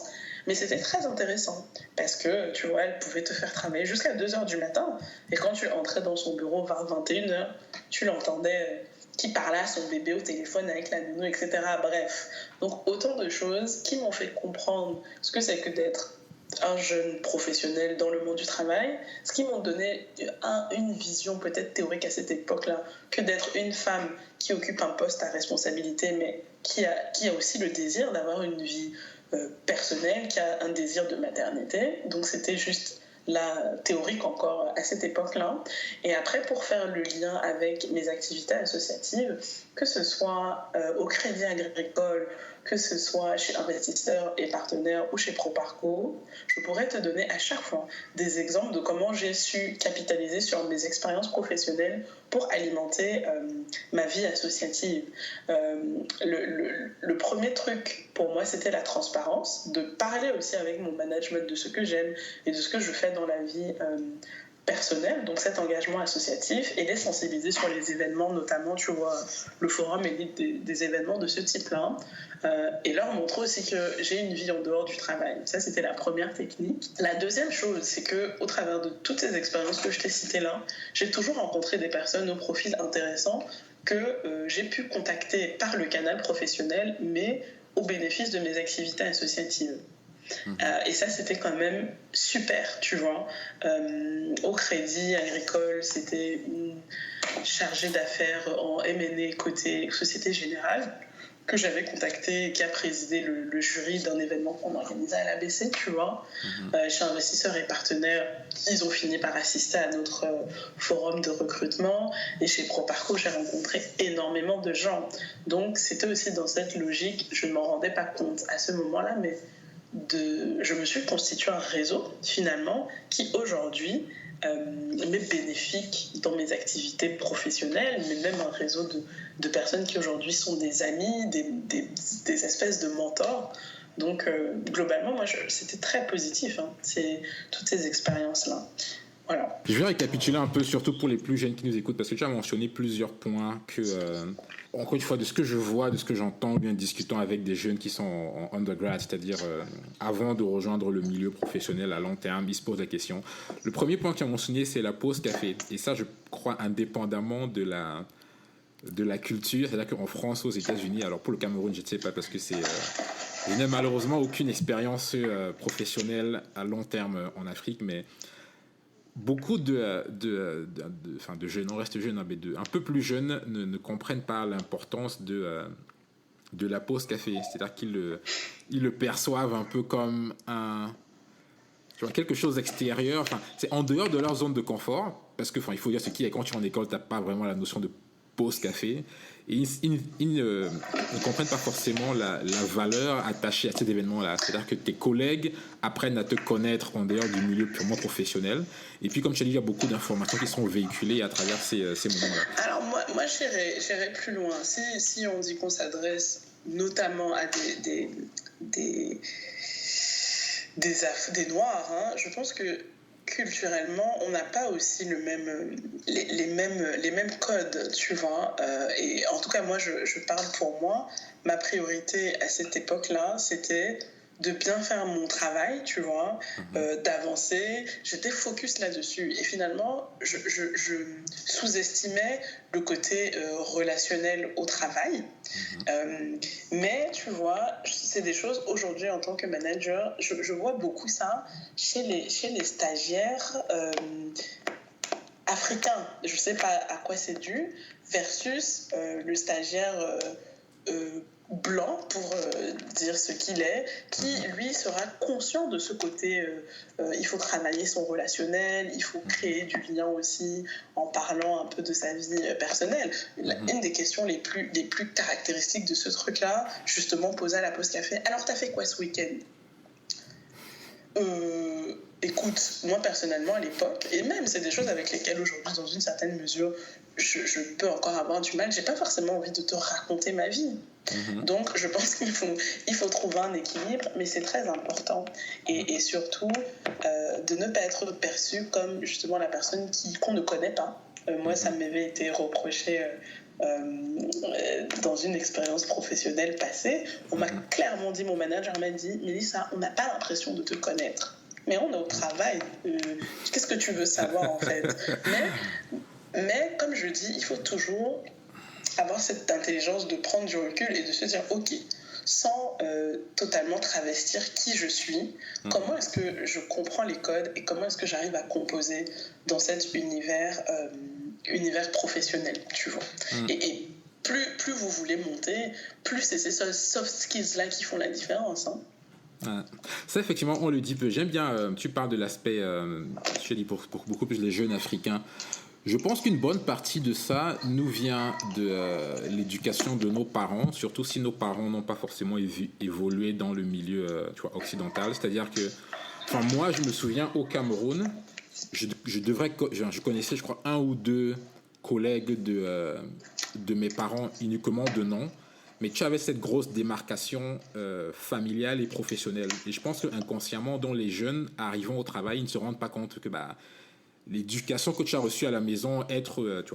mais c'était très intéressant parce que tu vois, elle pouvait te faire travailler jusqu'à 2h du matin, et quand tu entrais dans son bureau vers 21h, tu l'entendais qui parlait à son bébé au téléphone avec la nounou, etc. Bref, donc autant de choses qui m'ont fait comprendre ce que c'est que d'être un jeune professionnel dans le monde du travail, ce qui m'ont donné une vision peut-être théorique à cette époque-là, que d'être une femme qui occupe un poste à responsabilité, mais qui a aussi le désir d'avoir une vie personnelle, qui a un désir de maternité. Donc c'était juste la théorique encore à cette époque-là. Et après, pour faire le lien avec mes activités associatives, que ce soit au Crédit Agricole, que ce soit chez Investisseurs et Partenaires ou chez ProParco, je pourrais te donner à chaque fois des exemples de comment j'ai su capitaliser sur mes expériences professionnelles pour alimenter ma vie associative. Le premier truc pour moi, c'était la transparence, de parler aussi avec mon management de ce que j'aime et de ce que je fais dans la vie personnelle, donc cet engagement associatif, et les sensibiliser sur les événements, notamment, tu vois, le forum évite des événements de ce type-là, et leur montrer aussi que j'ai une vie en dehors du travail. Ça, c'était la première technique. La deuxième chose, c'est qu'au travers de toutes ces expériences que je t'ai citées là, j'ai toujours rencontré des personnes au profil intéressant que j'ai pu contacter par le canal professionnel, mais au bénéfice de mes activités associatives. Et ça, c'était quand même super, tu vois. Au Crédit Agricole, c'était une chargée d'affaires en M&A côté Société Générale que j'avais contacté et qui a présidé le jury d'un événement qu'on organisait à l'ABC, tu vois. Chez Investisseurs et Partenaires, ils ont fini par assister à notre forum de recrutement. Et chez ProParco, j'ai rencontré énormément de gens. Donc, c'était aussi dans cette logique, je ne m'en rendais pas compte à ce moment-là, mais je me suis constitué un réseau, finalement, qui aujourd'hui m'est bénéfique dans mes activités professionnelles, mais même un réseau de personnes qui aujourd'hui sont des amis, des espèces de mentors. Donc, globalement, moi, c'était très positif, hein, toutes ces expériences-là. Voilà. Je vais récapituler un peu, surtout pour les plus jeunes qui nous écoutent, parce que tu as mentionné plusieurs points que, encore une fois, de ce que je vois, de ce que j'entends, bien discutant avec des jeunes qui sont en undergrad, c'est-à-dire avant de rejoindre le milieu professionnel à long terme, ils se posent la question. Le premier point que tu as mentionné, c'est la pause café. Et ça, je crois, indépendamment de la culture, c'est-à-dire qu'en France, aux États-Unis, alors pour le Cameroun, je ne sais pas, parce que je n'ai malheureusement aucune expérience professionnelle à long terme en Afrique, mais beaucoup de jeunes, on reste jeunes, mais un peu plus jeunes, ne comprennent pas l'importance de la pause café. C'est-à-dire qu'ils le perçoivent un peu comme quelque chose d'extérieur. Enfin, c'est en dehors de leur zone de confort, parce que il faut dire ce qui est, quand tu es en école, tu n'as pas vraiment la notion de pause café. Et ils ne comprennent pas forcément la valeur attachée à cet événement-là. C'est-à-dire que tes collègues apprennent à te connaître en dehors du milieu purement professionnel. Et puis, comme tu as dit, il y a beaucoup d'informations qui sont véhiculées à travers ces moments-là. Alors, moi j'irais plus loin. Si on dit qu'on s'adresse notamment à des Noirs, hein, je pense que culturellement, on n'a pas aussi les mêmes codes, tu vois. Et en tout cas, moi, je parle pour moi. Ma priorité à cette époque-là, c'était de bien faire mon travail, tu vois, d'avancer. J'étais focus là-dessus. Et finalement, je sous-estimais le côté relationnel au travail. Mais, tu vois, c'est des choses, aujourd'hui, en tant que manager, je vois beaucoup ça chez les stagiaires africains. Je ne sais pas à quoi c'est dû, versus le stagiaire blanc, pour dire ce qu'il est, qui lui sera conscient de ce côté il faut travailler son relationnel, il faut créer du lien aussi en parlant un peu de sa vie personnelle. Une des questions les plus caractéristiques de ce truc-là, justement posée à la pause café: alors t'as fait quoi ce week-end? Écoute, moi personnellement à l'époque, et même c'est des choses avec lesquelles aujourd'hui dans une certaine mesure je peux encore avoir du mal, j'ai pas forcément envie de te raconter ma vie. Donc je pense qu'il faut trouver un équilibre, mais c'est très important. Et surtout de ne pas être perçu comme justement la personne qu'on ne connaît pas. Moi ça m'avait été reproché dans une expérience professionnelle passée. On m'a clairement dit, mon manager m'a dit: Mélissa, on n'a pas l'impression de te connaître, mais on est au travail, qu'est-ce que tu veux savoir en fait? Mais comme je dis, il faut toujours avoir cette intelligence de prendre du recul et de se dire, ok, sans totalement travestir qui je suis, comment est-ce que je comprends les codes et comment est-ce que j'arrive à composer dans cet univers professionnel, tu vois. Et plus vous voulez monter, plus c'est ces soft skills-là qui font la différence. Ça, effectivement, on le dit peu. J'aime bien, tu parles de l'aspect, je dis pour beaucoup plus les jeunes africains. Je pense qu'une bonne partie de ça nous vient de l'éducation de nos parents, surtout si nos parents n'ont pas forcément évolué dans le milieu occidental. C'est-à-dire que, moi, je me souviens au Cameroun, je connaissais, je crois, 1 ou 2 collègues de mes parents uniquement de nom, mais tu avais cette grosse démarcation familiale et professionnelle. Et je pense qu'inconsciemment, dans les jeunes arrivant au travail, ils ne se rendent pas compte que l'éducation que tu as reçue à la maison,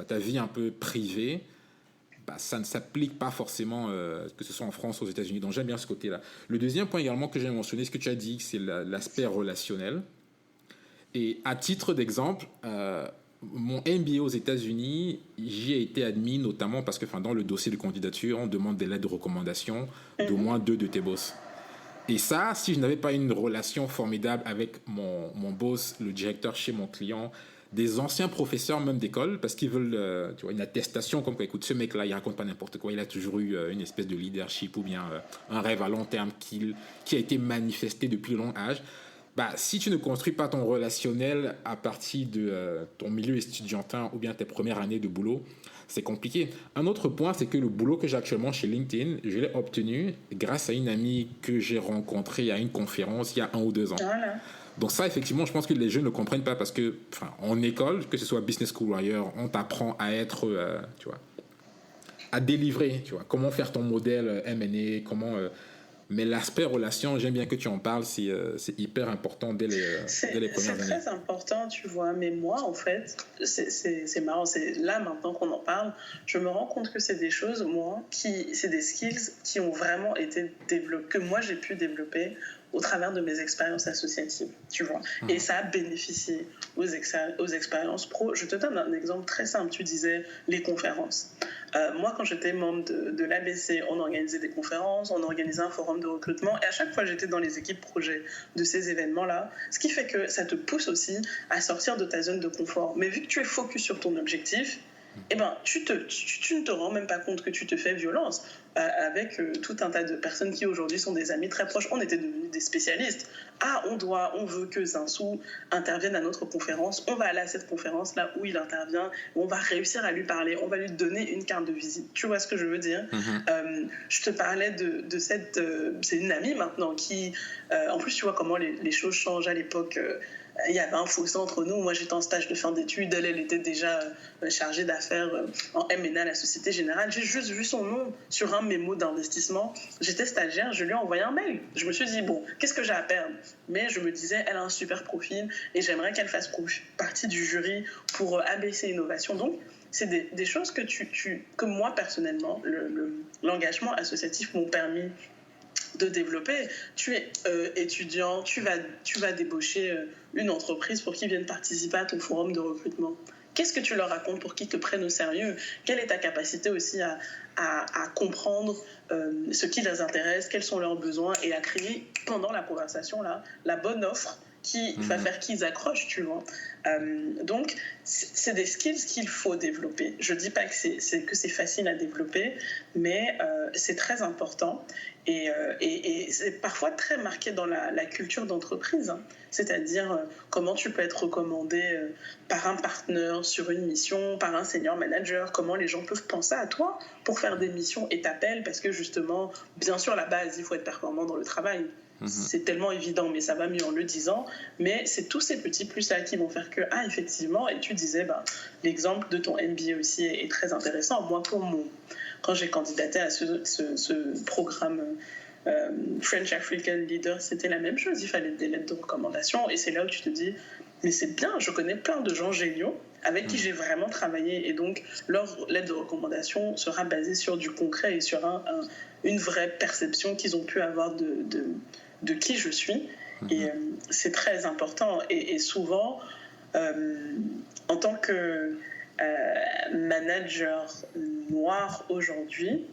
ta vie un peu privée, ça ne s'applique pas forcément, que ce soit en France ou aux États-Unis. Donc j'aime bien ce côté-là. Le deuxième point également que j'ai mentionné, ce que tu as dit, c'est l'aspect relationnel. Et à titre d'exemple, mon MBA aux États-Unis, j'y ai été admis notamment parce que dans le dossier de candidature, on demande des lettres de recommandation d'au moins 2 de tes boss. Et ça, si je n'avais pas une relation formidable avec mon boss, le directeur chez mon client, des anciens professeurs même d'école, parce qu'ils veulent une attestation comme quoi, écoute, ce mec-là, il raconte pas n'importe quoi, il a toujours eu une espèce de leadership ou bien un rêve à long terme qui a été manifesté depuis le long âge. Si tu ne construis pas ton relationnel à partir de ton milieu estudiantin ou bien tes premières années de boulot, c'est compliqué. Un autre point, c'est que le boulot que j'ai actuellement chez LinkedIn, je l'ai obtenu grâce à une amie que j'ai rencontrée à une conférence il y a 1 ou 2 ans. Voilà. Donc ça, effectivement, je pense que les jeunes ne comprennent pas parce que, en école, que ce soit business school ou ailleurs, on t'apprend à être, à délivrer, comment faire ton modèle M&A, comment... mais l'aspect relation, j'aime bien que tu en parles, c'est hyper important dès les premières années. C'est très important, tu vois. Mais moi, en fait, c'est marrant. C'est là, maintenant qu'on en parle, je me rends compte que c'est des choses, c'est des skills qui ont vraiment été développés, que moi, j'ai pu développer au travers de mes expériences associatives, tu vois. Et ça a bénéficié aux expériences pro. Je te donne un exemple très simple. Tu disais les conférences. Moi, quand j'étais membre de l'ABC, on organisait des conférences, on organisait un forum de recrutement. Et à chaque fois, j'étais dans les équipes projets de ces événements-là. Ce qui fait que ça te pousse aussi à sortir de ta zone de confort. Mais vu que tu es focus sur ton objectif, tu ne te rends même pas compte que tu te fais violence avec tout un tas de personnes qui aujourd'hui sont des amis très proches. On était devenus des spécialistes. On veut que Zinsou intervienne à notre conférence. On va aller à cette conférence là où il intervient. On va réussir à lui parler. On va lui donner une carte de visite. Tu vois ce que je veux dire? Je te parlais de cette... c'est une amie maintenant qui... en plus, tu vois comment les choses changent à l'époque. Il y avait un fossé entre nous. Moi, j'étais en stage de fin d'études. Elle était déjà chargée d'affaires en M&A à la Société Générale. J'ai juste vu son nom sur un mémo d'investissement. J'étais stagiaire. Je lui ai envoyé un mail. Je me suis dit, bon, qu'est-ce que j'ai à perdre? Mais je me disais, elle a un super profil et j'aimerais qu'elle fasse partie du jury pour ABC Innovation. Donc, c'est des choses que moi, personnellement, l'engagement associatif m'ont permis de développer. Tu es étudiant, tu vas débaucher une entreprise pour qu'ils viennent participer à ton forum de recrutement. Qu'est-ce que tu leur racontes pour qu'ils te prennent au sérieux? Quelle est ta capacité aussi à comprendre ce qui les intéresse, quels sont leurs besoins et à créer pendant la conversation la bonne offre qui va faire qu'ils accrochent, tu vois. Donc, c'est des skills qu'il faut développer. Je ne dis pas que c'est facile à développer, mais c'est très important et c'est parfois très marqué dans la culture d'entreprise. Hein. C'est-à-dire comment tu peux être recommandé par un partenaire sur une mission, par un senior manager, comment les gens peuvent penser à toi pour faire des missions et t'appellent parce que justement, bien sûr, la base, il faut être performant dans le travail. C'est tellement évident, mais ça va mieux en le disant. Mais c'est tous ces petits plus-là qui vont faire que, effectivement, et tu disais, l'exemple de ton MBA aussi est très intéressant. Moi, quand j'ai candidaté à ce programme French African Leader, c'était la même chose. Il fallait des lettres de recommandation. Et c'est là où tu te dis, mais c'est bien, je connais plein de gens géniaux avec qui j'ai vraiment travaillé. Et donc, leur lettre de recommandation sera basée sur du concret et sur une vraie perception qu'ils ont pu avoir de qui je suis. Et c'est très important. Et souvent, en tant que manager noir aujourd'hui,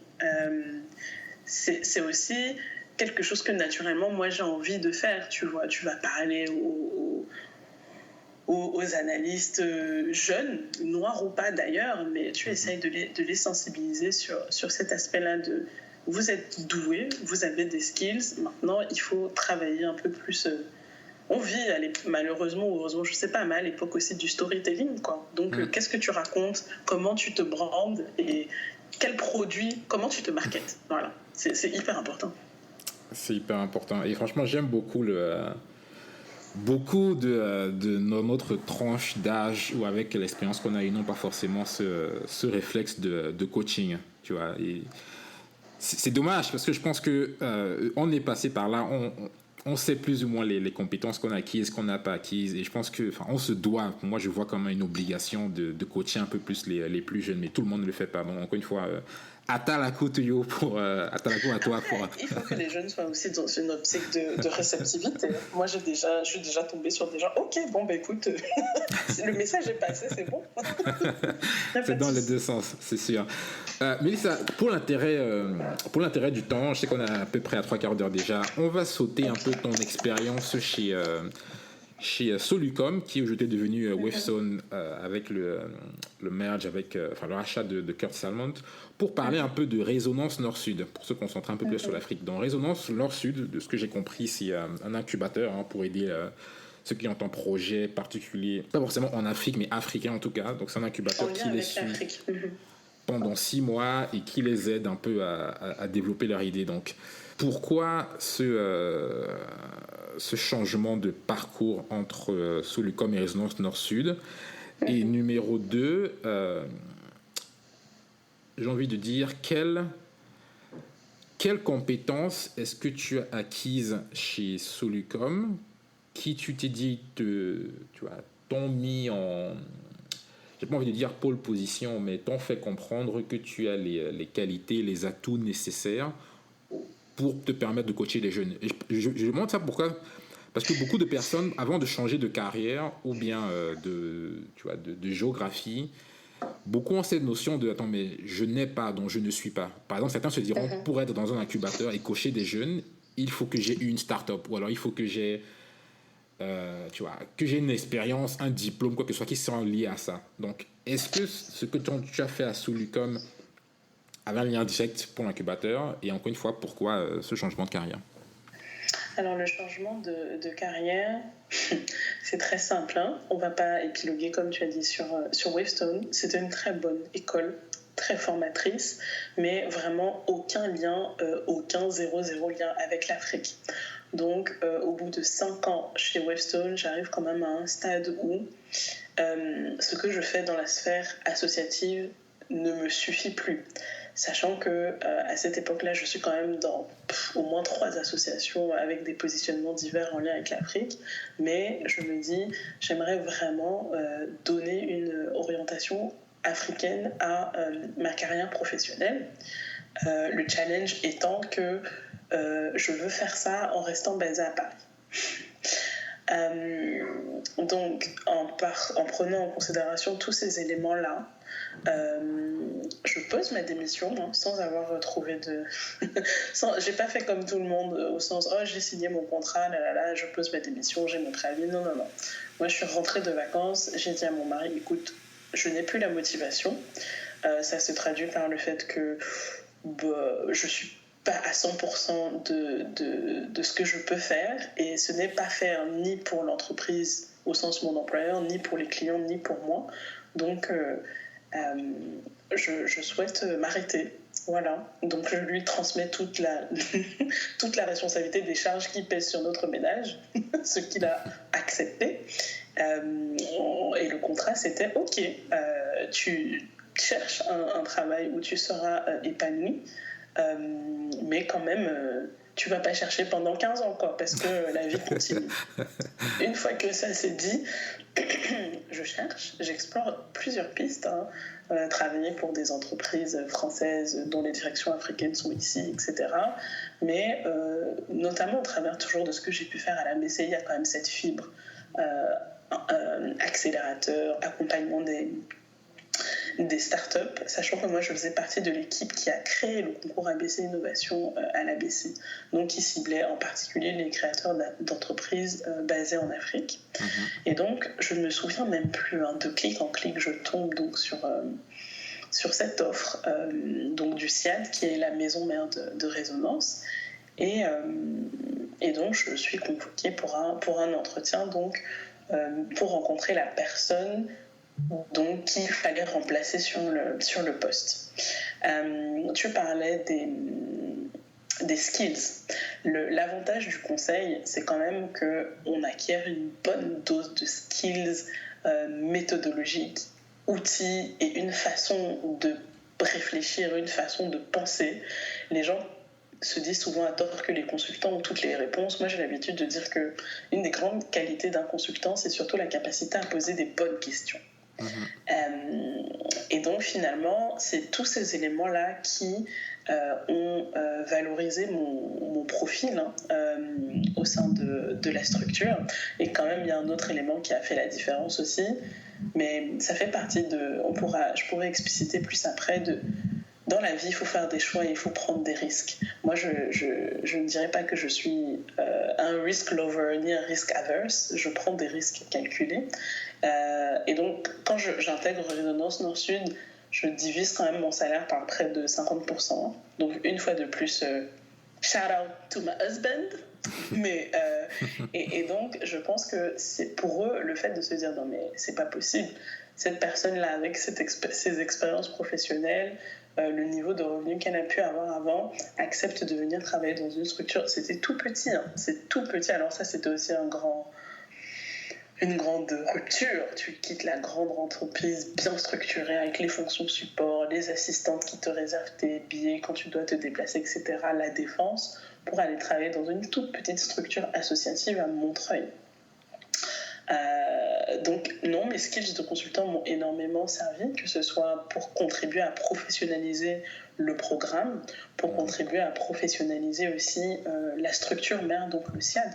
c'est aussi quelque chose que naturellement moi j'ai envie de faire, tu vois. Tu vas parler aux analystes jeunes, noirs ou pas d'ailleurs, mais tu essayes de les sensibiliser sur cet aspect-là de vous êtes doués, vous avez des skills, maintenant il faut travailler un peu plus. On vit malheureusement ou heureusement, je sais pas, mais à l'époque aussi du storytelling, quoi. Donc qu'est-ce que tu racontes, comment tu te brandes et quel produit, comment tu te marketes. Voilà, c'est hyper important. C'est hyper important. Et franchement, j'aime beaucoup beaucoup de notre tranche d'âge ou avec l'expérience qu'on a, ils n'ont pas forcément ce réflexe de coaching, tu vois. Et c'est dommage parce que je pense que on est passé par là, on sait plus ou moins les compétences qu'on a acquises, qu'on n'a pas acquises, et je pense que, on se doit, moi je vois comme une obligation de coacher un peu plus les plus jeunes, mais tout le monde ne le fait pas. Bon, encore une fois, Atalakou à toi pour. Il faut que les jeunes soient aussi dans une optique de réceptivité. Moi je suis déjà tombée sur des gens, ok, bon bah écoute, le message est passé, c'est bon. C'est dans les deux sens, c'est sûr. Mélissa, pour l'intérêt du temps, je sais qu'on est à peu près à 3/4 d'heure déjà, on va sauter un peu ton expérience chez Solucom, qui est aujourd'hui devenu Wavestone avec le merge, avec le rachat de Kurt Salmond, pour parler un peu de Résonance Nord-Sud, pour se concentrer un peu plus sur l'Afrique. Dans Résonance Nord-Sud, de ce que j'ai compris, c'est un incubateur pour aider ceux qui ont un projet particulier, pas forcément en Afrique, mais africain en tout cas. Donc c'est un incubateur qui les suit pendant 6 mois et qui les aide un peu à développer leur idée. Donc pourquoi ce changement de parcours entre Solucom et Résonance Nord-Sud? Et numéro 2, j'ai envie de dire quelles compétences est-ce que tu as acquises chez Solucom qui tu t'es dit t'ont mis en, j'ai pas envie de dire pole position, mais t'ont fait comprendre que tu as les qualités, les atouts nécessaires pour te permettre de coacher les jeunes. Et je demande ça pourquoi? Parce que beaucoup de personnes, avant de changer de carrière ou bien de géographie, beaucoup ont cette notion de attends, mais je n'ai pas, donc je ne suis pas. Par exemple, certains se diront pour être dans un incubateur et coacher des jeunes, il faut que j'ai une start-up, ou alors il faut que j'ai que j'ai une expérience, un diplôme, quoi que ce soit, qui sont liés à ça. Donc, est-ce que ce que tu as fait à Solucom avait un lien direct pour l'incubateur? Et encore une fois, pourquoi ce changement de carrière? Alors, le changement de carrière, c'est très simple. On ne va pas épiloguer, comme tu as dit, sur Wavestone. C'était une très bonne école, très formatrice, mais vraiment aucun lien, zéro lien avec l'Afrique. Donc, au bout de 5 ans chez Wavestone, j'arrive quand même à un stade où ce que je fais dans la sphère associative ne me suffit plus. Sachant que à cette époque-là, je suis quand même dans au moins 3 associations avec des positionnements divers en lien avec l'Afrique, mais je me dis, j'aimerais vraiment donner une orientation africaine à ma carrière professionnelle. Le challenge étant que je veux faire ça en restant basée à Paris. Donc, en prenant en considération tous ces éléments-là, je pose ma démission sans avoir trouvé de... j'ai pas fait comme tout le monde au sens j'ai signé mon contrat, je pose ma démission, j'ai mon préavis. Non. Moi, je suis rentrée de vacances, j'ai dit à mon mari, écoute, je n'ai plus la motivation. Ça se traduit par le fait que je suis pas à 100% de ce que je peux faire, et ce n'est pas faire ni pour l'entreprise au sens mon employeur, ni pour les clients, ni pour moi. Donc je souhaite m'arrêter. Voilà. Donc je lui transmets toute la responsabilité des charges qui pèsent sur notre ménage, ce qu'il a accepté. Et le contrat, c'était ok, tu cherches un travail où tu seras épanoui, mais quand même tu vas pas chercher pendant 15 ans, quoi, parce que la vie continue. Une fois que ça c'est dit, j'explore plusieurs pistes, travailler pour des entreprises françaises dont les directions africaines sont ici, etc. Mais notamment au travers toujours de ce que j'ai pu faire à la BCI, il y a quand même cette fibre accélérateur, accompagnement des startups, sachant que moi je faisais partie de l'équipe qui a créé le concours ABC Innovation à l'ABC, donc qui ciblait en particulier les créateurs d'entreprises basées en Afrique. Et donc je ne me souviens même plus, de clic en clic, je tombe donc sur cette offre donc du SIAD, qui est la maison mère de Résonance. Et donc, je suis convoquée pour un entretien, donc, pour rencontrer la personne donc, qu'il fallait remplacer sur le poste. Tu parlais des skills. L'avantage du conseil, c'est quand même qu'on acquiert une bonne dose de skills méthodologiques, outils et une façon de réfléchir, une façon de penser. Les gens se disent souvent à tort que les consultants ont toutes les réponses. Moi, j'ai l'habitude de dire qu'une des grandes qualités d'un consultant, c'est surtout la capacité à poser des bonnes questions. Et donc, finalement, c'est tous ces éléments-là qui ont valorisé mon profil au sein de la structure. Et quand même, il y a un autre élément qui a fait la différence aussi, mais ça fait partie je pourrais expliciter plus après dans la vie, il faut faire des choix et il faut prendre des risques. Moi, je ne dirais pas que je suis un risk lover ni un risk averse. Je prends des risques calculés. Et donc, quand j'intègre Résonance Nord-Sud, je divise quand même mon salaire par près de 50%. Donc, une fois de plus, shout out to my husband. Mais, et donc, je pense que c'est pour eux le fait de se dire non, mais c'est pas possible. Cette personne-là, avec ses expériences professionnelles, le niveau de revenu qu'elle a pu avoir avant, accepte de venir travailler dans une structure. C'était tout petit, c'est tout petit. Alors ça, c'était aussi une grande rupture. Tu quittes la grande entreprise bien structurée avec les fonctions support, les assistantes qui te réservent tes billets quand tu dois te déplacer, etc., la défense, pour aller travailler dans une toute petite structure associative à Montreuil. Donc non, mes skills de consultant m'ont énormément servi, que ce soit pour contribuer à professionnaliser le programme, pour contribuer à professionnaliser aussi la structure mère, donc le SIAD.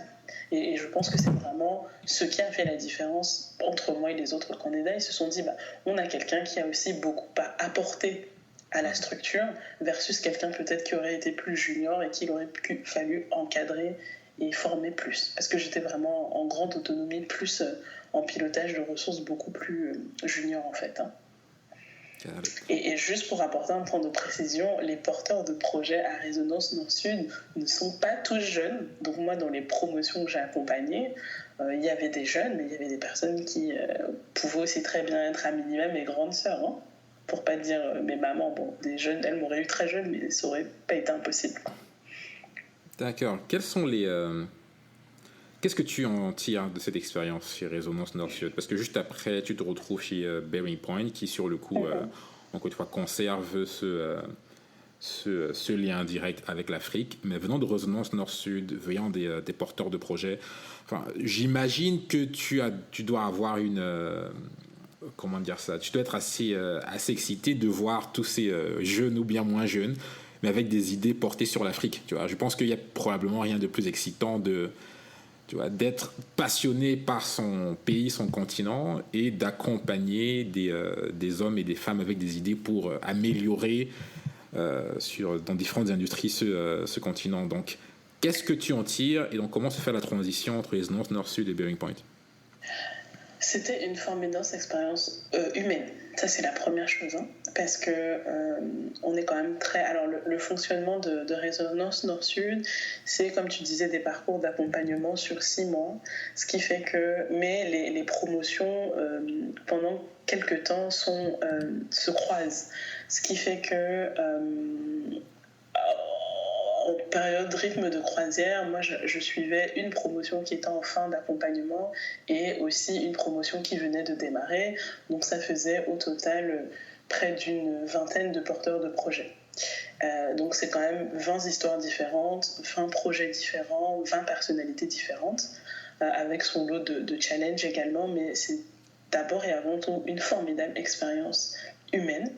Et je pense que c'est vraiment ce qui a fait la différence entre moi et les autres candidats. Ils se sont dit, on a quelqu'un qui a aussi beaucoup apporté à la structure versus quelqu'un peut-être qui aurait été plus junior et qu'il aurait fallu encadrer et former plus. Parce que j'étais vraiment en grande autonomie, plus en pilotage de ressources beaucoup plus junior en fait. Et juste pour apporter un point de précision, les porteurs de projets à Résonance Nord-Sud ne sont pas tous jeunes. Donc moi, dans les promotions que j'ai accompagnées, il y avait des jeunes, mais il y avait des personnes qui pouvaient aussi très bien être à minima mes grandes sœurs. Pour pas dire mes mamans. Bon, des jeunes, elles m'auraient eu très jeune, mais ça aurait pas été impossible. D'accord. Quels sont Qu'est-ce que tu en tires de cette expérience chez Résonance Nord-Sud? Parce que juste après, tu te retrouves chez Bearing Point, qui sur le coup, encore une fois, conserve ce lien direct avec l'Afrique. Mais venant de Résonance Nord-Sud, venant des porteurs de projets, j'imagine que tu dois avoir comment dire ça? Tu dois être assez excité de voir tous ces jeunes ou bien moins jeunes, mais avec des idées portées sur l'Afrique. Tu vois? Je pense qu'il n'y a probablement rien de plus excitant d'être passionné par son pays, son continent, et d'accompagner des hommes et des femmes avec des idées pour améliorer dans différentes industries ce continent. Donc, qu'est-ce que tu en tires et donc comment se fait la transition entre les Nord-Sud et Bearing Point? C'était une formidable expérience humaine. Ça, c'est la première chose. Parce que on est quand même très... Alors, le fonctionnement de Résonance Nord-Sud, c'est, comme tu disais, des parcours d'accompagnement sur 6 mois. Ce qui fait que... Mais les promotions, pendant quelques temps, se croisent. Ce qui fait que... en période rythme de croisière, moi je suivais une promotion qui était en fin d'accompagnement et aussi une promotion qui venait de démarrer. Donc ça faisait au total près d'une vingtaine de porteurs de projets. Donc c'est quand même 20 histoires différentes, 20 projets différents, 20 personnalités différentes, avec son lot de challenges également, mais c'est d'abord et avant tout une formidable expérience humaine.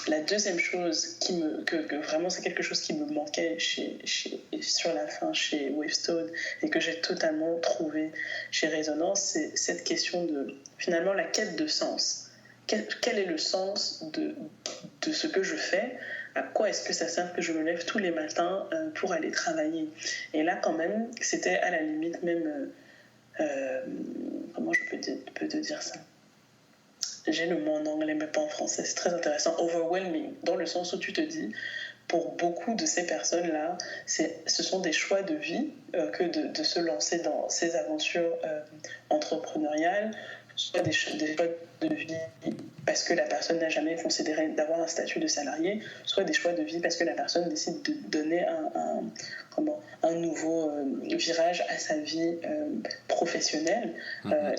La deuxième chose que vraiment c'est quelque chose qui me manquait sur la fin chez Wavestone et que j'ai totalement trouvé chez Résonance, c'est cette question de finalement la quête de sens. quel est le sens de ce que je fais, à quoi est-ce que ça sert que je me lève tous les matins pour aller travailler. Et là, quand même, c'était à la limite même... comment je peux te dire ça? J'ai le mot en anglais, mais pas en français. C'est très intéressant. Overwhelming, dans le sens où tu te dis, pour beaucoup de ces personnes-là, ce sont des choix de vie que de se lancer dans ces aventures entrepreneuriales, soit des choix de vie parce que la personne n'a jamais considéré d'avoir un statut de salarié, soit des choix de vie parce que la personne décide de donner un nouveau virage à sa vie professionnelle.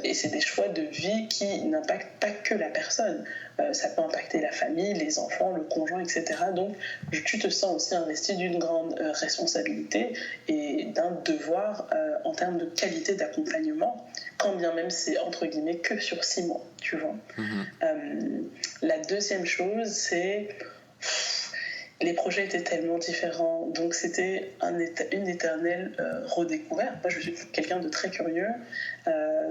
Et c'est des choix de vie qui n'impactent pas que la personne. Ça peut impacter la famille, les enfants, le conjoint, etc. Donc, tu te sens aussi investi d'une grande responsabilité et d'un devoir en termes de qualité d'accompagnement, quand bien même c'est entre guillemets que sur 6 mois, tu vois. La deuxième chose, c'est les projets étaient tellement différents, donc c'était une éternelle redécouverte. Moi, je suis quelqu'un de très curieux,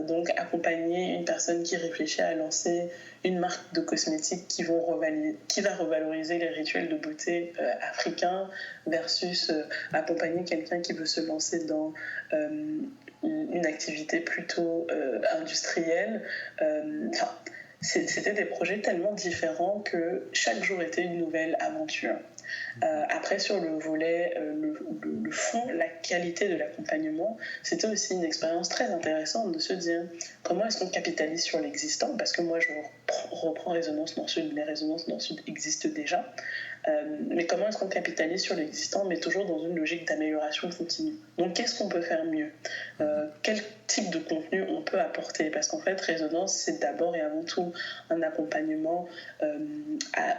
donc accompagner une personne qui réfléchit à lancer une marque de cosmétiques qui va revaloriser les rituels de beauté africains versus accompagner quelqu'un qui veut se lancer dans une activité plutôt industrielle. C'était des projets tellement différents que chaque jour était une nouvelle aventure. Après, sur le volet, le fond, la qualité de l'accompagnement, c'était aussi une expérience très intéressante de se dire comment est-ce qu'on capitalise sur l'existant, parce que moi, je reprends Résonance Nord-Sud, les Résonances Nord-Sud existent déjà, mais comment est-ce qu'on capitalise sur l'existant, mais toujours dans une logique d'amélioration continue. Donc, qu'est-ce qu'on peut faire mieux? Quel type de contenu on peut apporter? Parce qu'en fait, Résonance, c'est d'abord et avant tout un accompagnement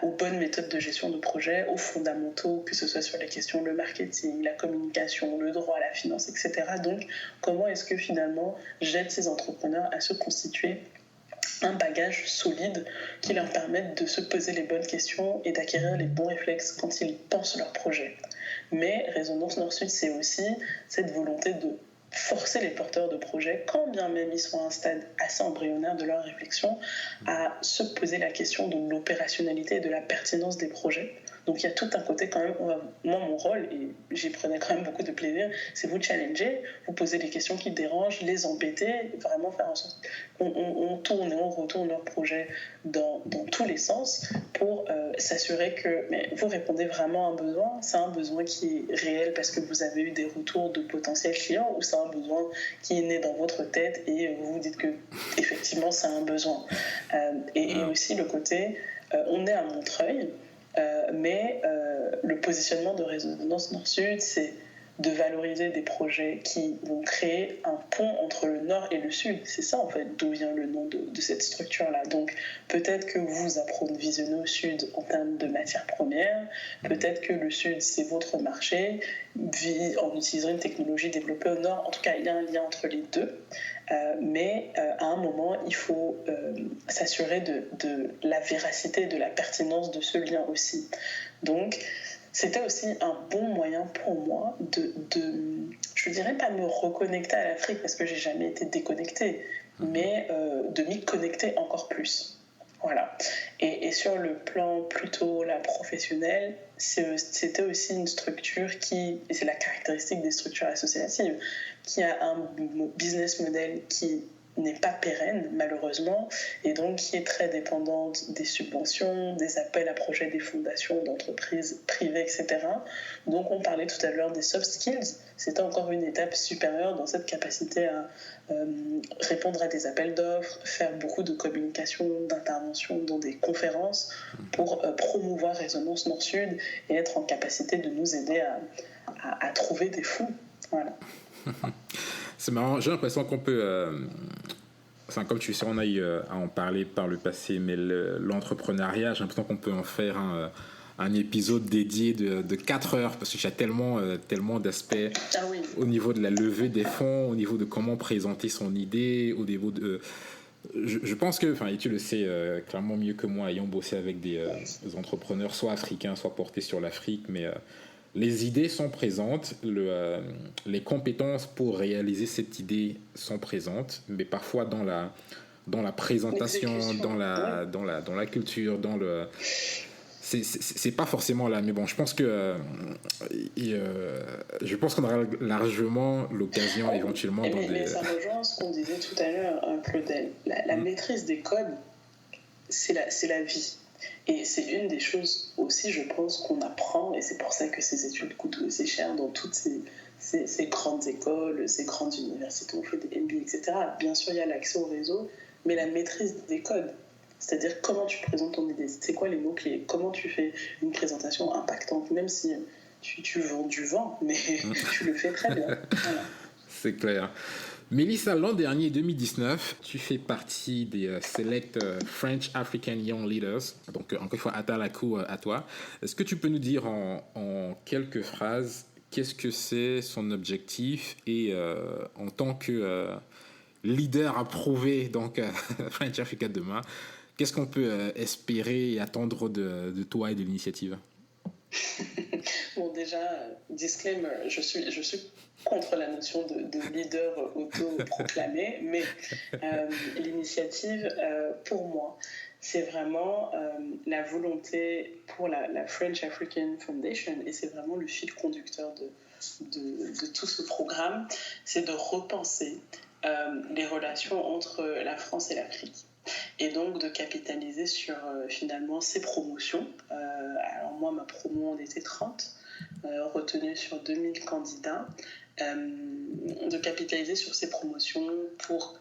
aux bonnes méthodes de gestion de projet, aux fondamentaux, que ce soit sur les questions le marketing, la communication, le droit, la finance, etc. Donc, comment est-ce que finalement j'aide ces entrepreneurs à se constituer un bagage solide qui leur permette de se poser les bonnes questions et d'acquérir les bons réflexes quand ils pensent leur projet. Mais Résonance Nord-Sud, c'est aussi cette volonté de forcer les porteurs de projets, quand bien même ils sont à un stade assez embryonnaire de leur réflexion, à se poser la question de l'opérationnalité et de la pertinence des projets. Donc il y a tout un côté quand même, moi mon rôle, et j'y prenais quand même beaucoup de plaisir, c'est vous challenger, vous poser des questions qui dérangent, les embêter, vraiment faire en sorte qu'on tourne et on retourne leur projet dans tous les sens pour s'assurer que vous répondez vraiment à un besoin. C'est un besoin qui est réel parce que vous avez eu des retours de potentiels clients, ou c'est un besoin qui est né dans votre tête et vous vous dites que effectivement c'est un besoin. Et aussi le côté, on est à Montreuil, mais le positionnement de Résonance Nord-Sud, c'est de valoriser des projets qui vont créer un pont entre le Nord et le Sud. C'est ça, en fait, d'où vient le nom de cette structure-là. Donc, peut-être que vous approvisionnez au Sud en termes de matières premières, peut-être que le Sud, c'est votre marché, en utilisant une technologie développée au Nord. En tout cas, il y a un lien entre les deux. Mais à un moment, il faut s'assurer de la véracité, de la pertinence de ce lien aussi. Donc, c'était aussi un bon moyen pour moi de je dirais pas me reconnecter à l'Afrique parce que j'ai jamais été déconnectée, mais de m'y connecter encore plus. Voilà. Et sur le plan plutôt professionnel, c'était aussi une structure et c'est la caractéristique des structures associatives, qui a un business model qui n'est pas pérenne, malheureusement, et donc qui est très dépendante des subventions, des appels à projets des fondations, d'entreprises privées, etc. Donc on parlait tout à l'heure des soft skills, c'était encore une étape supérieure dans cette capacité à répondre à des appels d'offres, faire beaucoup de communication, d'intervention dans des conférences pour promouvoir Résonance Nord-Sud et être en capacité de nous aider à trouver des fonds. Voilà. C'est marrant, j'ai l'impression qu'on peut... comme tu sais, on a eu à en parler par le passé, mais l'entrepreneuriat, j'ai l'impression qu'on peut en faire un épisode dédié de 4 heures, parce qu'il y a tellement d'aspects au niveau de la levée des fonds, au niveau de comment présenter son idée, au niveau de... Je pense que, et tu le sais clairement mieux que moi, ayant bossé avec des entrepreneurs, soit africains, soit portés sur l'Afrique, mais... les idées sont présentes, les compétences pour réaliser cette idée sont présentes, mais parfois dans dans la présentation, dans ouais. la culture, dans le... C'est pas forcément là, mais bon, je pense que je pense qu'on aura largement l'occasion éventuellement dans mais ça rejoint ce qu'on disait tout à l'heure, Claudel. La maîtrise des codes, c'est la vie. Et c'est une des choses aussi, je pense, qu'on apprend, et c'est pour ça que ces études coûtent aussi cher dans toutes ces grandes écoles, ces grandes universités, on fait des MBA, etc. Bien sûr, il y a l'accès au réseau, mais la maîtrise des codes, c'est-à-dire comment tu présentes ton idée, c'est quoi les mots-clés, comment tu fais une présentation impactante, même si tu vends du vent, mais tu le fais très bien. Voilà. C'est clair. Mélissa, l'an dernier, 2019, tu fais partie des Select French African Young Leaders. Donc, encore une fois, Atalakou à toi. Est-ce que tu peux nous dire en quelques phrases qu'est-ce que c'est son objectif et en tant que leader approuvé, donc French Africa demain, qu'est-ce qu'on peut espérer et attendre de toi et de l'initiative? Bon, déjà, disclaimer, je suis contre la notion de leader auto-proclamé, mais l'initiative, pour moi, c'est vraiment la volonté pour la French African Foundation, et c'est vraiment le fil conducteur de tout ce programme, c'est de repenser les relations entre la France et l'Afrique. Et donc de capitaliser sur finalement ces promotions. Alors moi, ma promo, on était 30, retenue sur 2000 candidats, de capitaliser sur ces promotions pour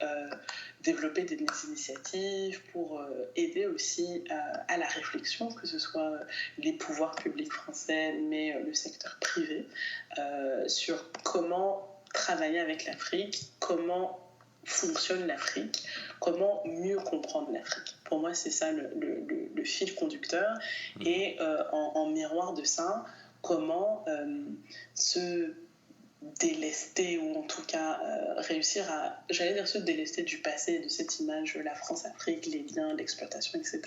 développer des initiatives, pour aider aussi à la réflexion, que ce soit les pouvoirs publics français, mais le secteur privé, sur comment travailler avec l'Afrique, comment fonctionne l'Afrique, comment mieux comprendre l'Afrique. Pour moi, c'est ça le fil conducteur. Et en miroir de ça, comment se délester, ou en tout cas réussir à, j'allais dire, se délester du passé, de cette image, la France-Afrique, les liens, l'exploitation, etc.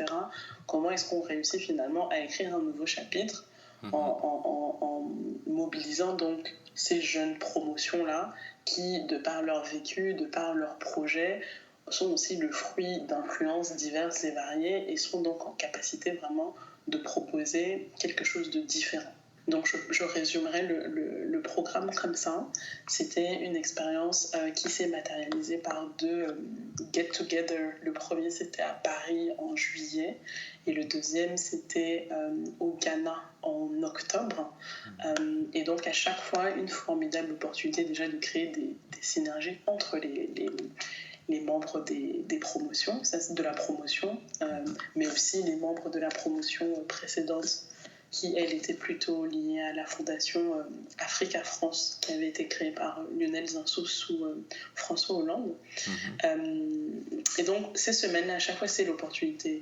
Comment est-ce qu'on réussit finalement à écrire un nouveau chapitre en mobilisant donc ces jeunes promotions-là qui, de par leur vécu, de par leur projet, sont aussi le fruit d'influences diverses et variées et sont donc en capacité vraiment de proposer quelque chose de différent. Donc je résumerai le programme comme ça. C'était une expérience qui s'est matérialisée par 2 get-together. Le premier, c'était à Paris en juillet, et le deuxième, c'était au Ghana en octobre. Et donc à chaque fois, une formidable opportunité déjà de créer des synergies entre les membres des promotions, ça c'est de la promotion, mais aussi les membres de la promotion précédente, qui, elle, était plutôt liée à la fondation Africa-France, qui avait été créée par Lionel Zinsou sous François Hollande. Et donc, ces semaines-là, à chaque fois, c'est l'opportunité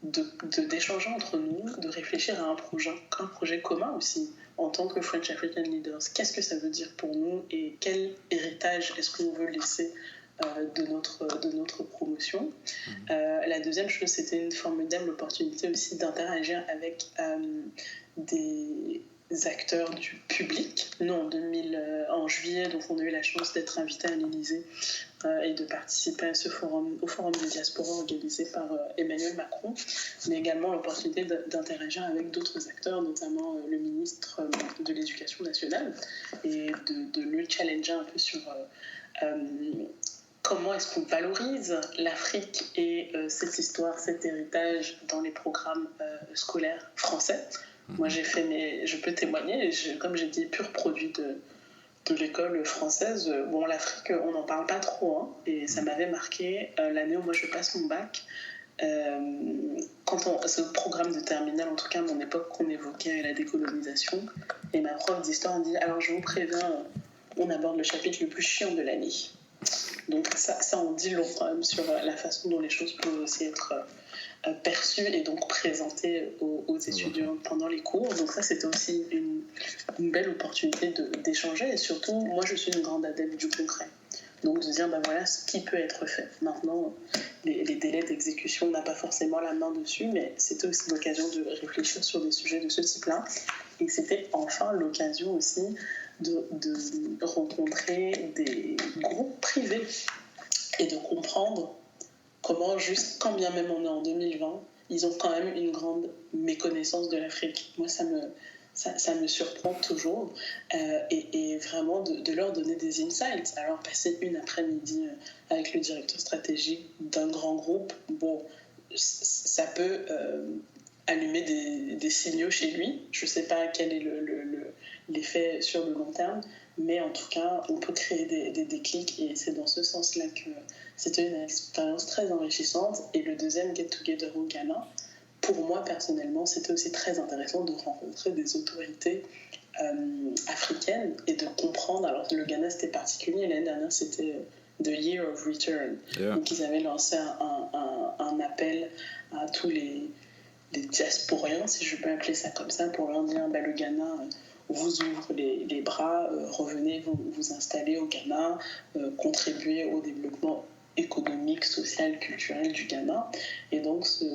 d'échanger entre nous, de réfléchir à un projet commun aussi, en tant que French African Leaders. Qu'est-ce que ça veut dire pour nous et quel héritage est-ce qu'on veut laisser de notre promotion. La deuxième chose, c'était une formidable opportunité aussi d'interagir avec des acteurs du public. Nous, en juillet, donc on a eu la chance d'être invités à l'Élysée et de participer à au forum de diaspora organisé par Emmanuel Macron, mais également l'opportunité d'interagir avec d'autres acteurs, notamment le ministre de l'Éducation nationale, et de le challenger un peu sur comment est-ce qu'on valorise l'Afrique et cette histoire, cet héritage dans les programmes scolaires français. Moi, je peux témoigner, comme j'ai dit, pur produit de l'école française. Bon, l'Afrique, on n'en parle pas trop, hein, et ça m'avait marqué l'année où moi je passe mon bac. Ce programme de terminale, en tout cas à mon époque, qu'on évoquait la décolonisation, et ma prof d'histoire dit « Alors, je vous préviens, on aborde le chapitre le plus chiant de l'année ». Donc ça en dit long quand même sur la façon dont les choses peuvent aussi être perçues et donc présentées aux étudiants pendant les cours. Donc ça, c'était aussi une belle opportunité d'échanger, et surtout, moi je suis une grande adepte du concret. Donc de dire, voilà ce qui peut être fait. Maintenant, les délais d'exécution, on n'a pas forcément la main dessus, mais c'était aussi l'occasion de réfléchir sur des sujets de ce type-là. Et c'était enfin l'occasion aussi de rencontrer des groupes privés et de comprendre comment juste, quand bien même on est en 2020, ils ont quand même une grande méconnaissance de l'Afrique. Moi, ça me surprend toujours. Et vraiment de leur donner des insights. Alors, passer une après-midi avec le directeur stratégique d'un grand groupe, bon, ça peut allumer des signaux chez lui. Je ne sais pas quel est l'effet sur le long terme, mais en tout cas, on peut créer des déclics, et c'est dans ce sens-là que c'était une expérience très enrichissante. Et le deuxième get-together au Ghana, pour moi personnellement, c'était aussi très intéressant de rencontrer des autorités africaines et de comprendre. Alors le Ghana, c'était particulier, l'année dernière, c'était The Year of Return. Yeah. Donc ils avaient lancé un appel à tous les diasporiens, si je peux appeler ça comme ça, pour leur dire le Ghana vous ouvre les bras, revenez vous installer au Ghana, contribuer au développement économique, social, culturel du Ghana. Et donc ce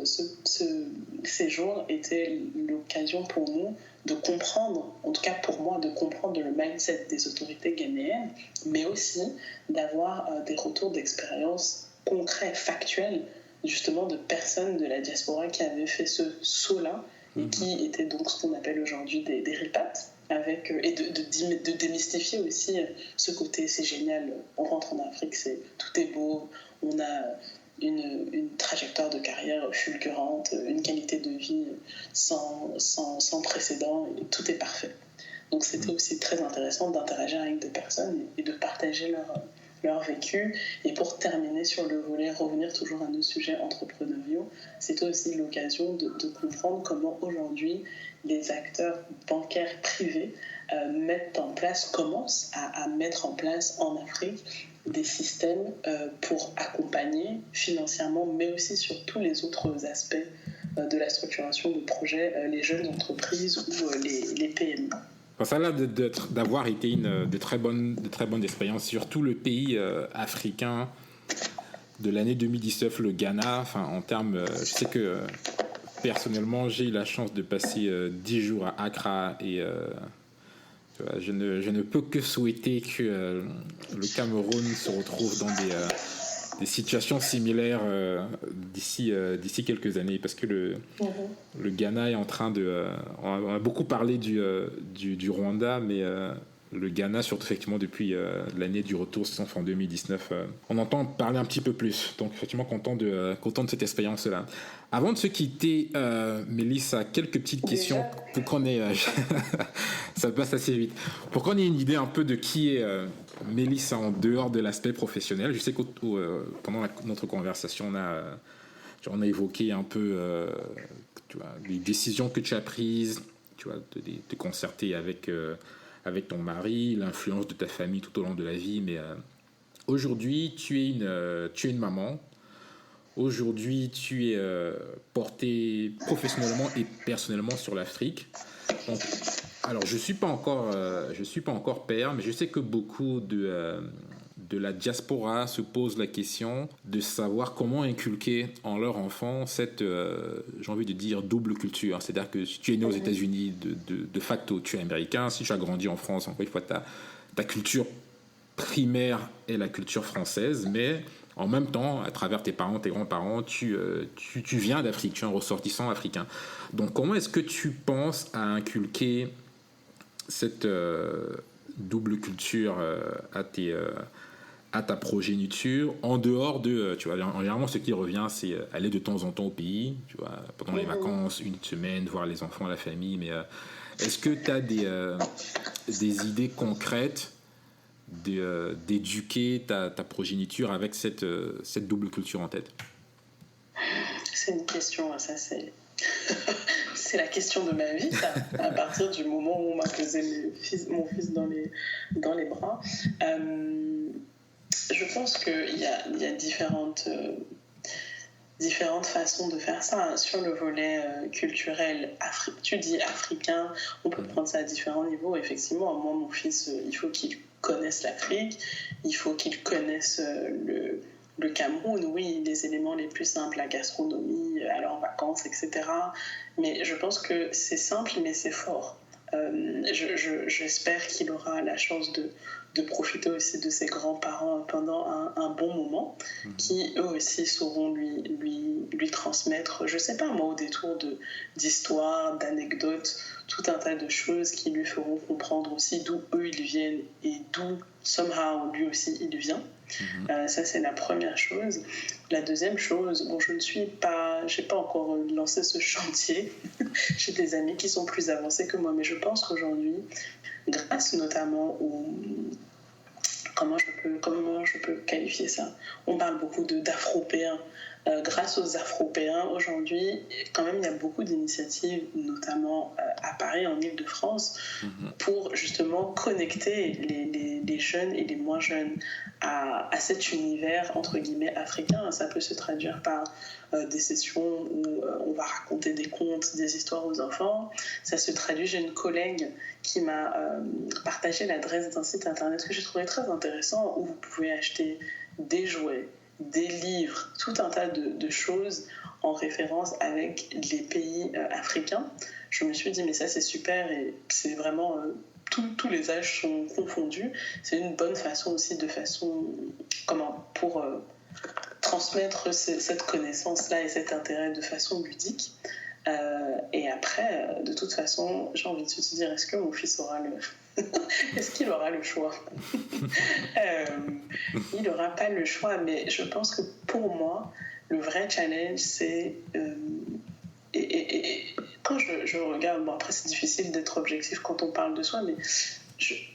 séjour était l'occasion pour nous de comprendre, en tout cas pour moi, de comprendre le mindset des autorités ghanéennes, mais aussi d'avoir des retours d'expérience concrets, factuels, justement de personnes de la diaspora qui avaient fait ce saut-là, et qui étaient donc ce qu'on appelle aujourd'hui des ripates, avec, et de démystifier aussi ce côté, c'est génial, on rentre en Afrique, tout est beau, on a une trajectoire de carrière fulgurante, une qualité de vie sans précédent, et tout est parfait. Donc c'était aussi très intéressant d'interagir avec des personnes et de partager leur vécu. Et pour terminer sur le volet, revenir toujours à nos sujets entrepreneuriaux, c'était aussi l'occasion de comprendre comment aujourd'hui les acteurs bancaires privés commencent à mettre en place en Afrique des systèmes pour accompagner financièrement, mais aussi sur tous les autres aspects de la structuration de projets, les jeunes entreprises ou les PME. Ça a l'air d'avoir été de très bonnes expériences sur tout le pays africain de l'année 2019, le Ghana. Enfin, en termes, je sais que personnellement, j'ai eu la chance de passer 10 jours à Accra et je ne peux que souhaiter que le Cameroun se retrouve dans des situations similaires d'ici quelques années, parce que le Ghana est en train de... on a beaucoup parlé du Rwanda, mais le Ghana, surtout effectivement depuis l'année du retour en 2019, on entend parler un petit peu plus. Donc effectivement content de cette expérience-là. Avant de se quitter, Mélissa, quelques petites questions pour qu'on ait... ça passe assez vite. Pour qu'on ait une idée un peu de qui est Mélissa en dehors de l'aspect professionnel. Je sais que pendant notre conversation, on a évoqué un peu les décisions que tu as prises, de te concerter avec ton mari, l'influence de ta famille tout au long de la vie. Mais aujourd'hui, tu es une maman. Aujourd'hui, tu es portée professionnellement et personnellement sur l'Afrique. Donc, alors, je suis pas encore père, mais je sais que beaucoup de la diaspora se posent la question de savoir comment inculquer en leur enfant cette, j'ai envie de dire, double culture. C'est-à-dire que si tu es né aux États-Unis, de facto, tu es américain. Si tu as grandi en France, encore une fois, ta culture primaire est la culture française, mais en même temps, à travers tes parents, tes grands-parents, tu viens d'Afrique, tu es un ressortissant africain. Donc, comment est-ce que tu penses à inculquer cette double culture à ta progéniture, en dehors de, généralement ce qui revient, c'est aller de temps en temps au pays, pendant les vacances, une semaine, voir les enfants, la famille, mais est-ce que tu as des idées concrètes d'éduquer ta progéniture avec cette double culture en tête? C'est une question, ça c'est la question de ma vie, ça, à partir du moment où on m'a posé mon fils dans les bras. Je pense qu'il y a différentes façons de faire ça. Sur le volet culturel, tu dis africain, on peut prendre ça à différents niveaux. Effectivement, moi, mon fils, il faut qu'il connaisse l'Afrique, il faut qu'il connaisse le Cameroun, oui, les éléments les plus simples, la gastronomie, aller en vacances, etc. Mais je pense que c'est simple, mais c'est fort. J'espère qu'il aura la chance de profiter aussi de ses grands-parents pendant un bon moment, qui eux aussi sauront lui transmettre, je sais pas moi, au détour d'histoires, d'anecdotes, tout un tas de choses qui lui feront comprendre aussi d'où eux ils viennent et d'où somehow lui aussi il vient. Ça c'est la première chose. La deuxième chose, bon, j'ai pas encore lancé ce chantier. J'ai des amis qui sont plus avancés que moi, mais je pense qu'aujourd'hui, grâce notamment comment je peux qualifier ça, on parle beaucoup d'Afropéens. Grâce aux Afropéens, aujourd'hui, quand même, il y a beaucoup d'initiatives, notamment à Paris, en Île-de-France, pour justement connecter les jeunes et les moins jeunes à cet univers, entre guillemets, africain. Ça peut se traduire par des sessions où on va raconter des contes, des histoires aux enfants. Ça se traduit, j'ai une collègue qui m'a partagé l'adresse d'un site internet que j'ai trouvé très intéressant, où vous pouvez acheter des jouets, des livres, tout un tas de choses en référence avec les pays africains. Je me suis dit, mais ça c'est super, et c'est vraiment, tous les âges sont confondus. C'est une bonne façon aussi, pour transmettre cette connaissance-là et cet intérêt de façon ludique. Et après, de toute façon, j'ai envie de te dire, est-ce que mon fils aura est-ce qu'il aura le choix? Il n'aura pas le choix, mais je pense que pour moi, le vrai challenge, c'est... et quand je regarde, bon, après c'est difficile d'être objectif quand on parle de soi, mais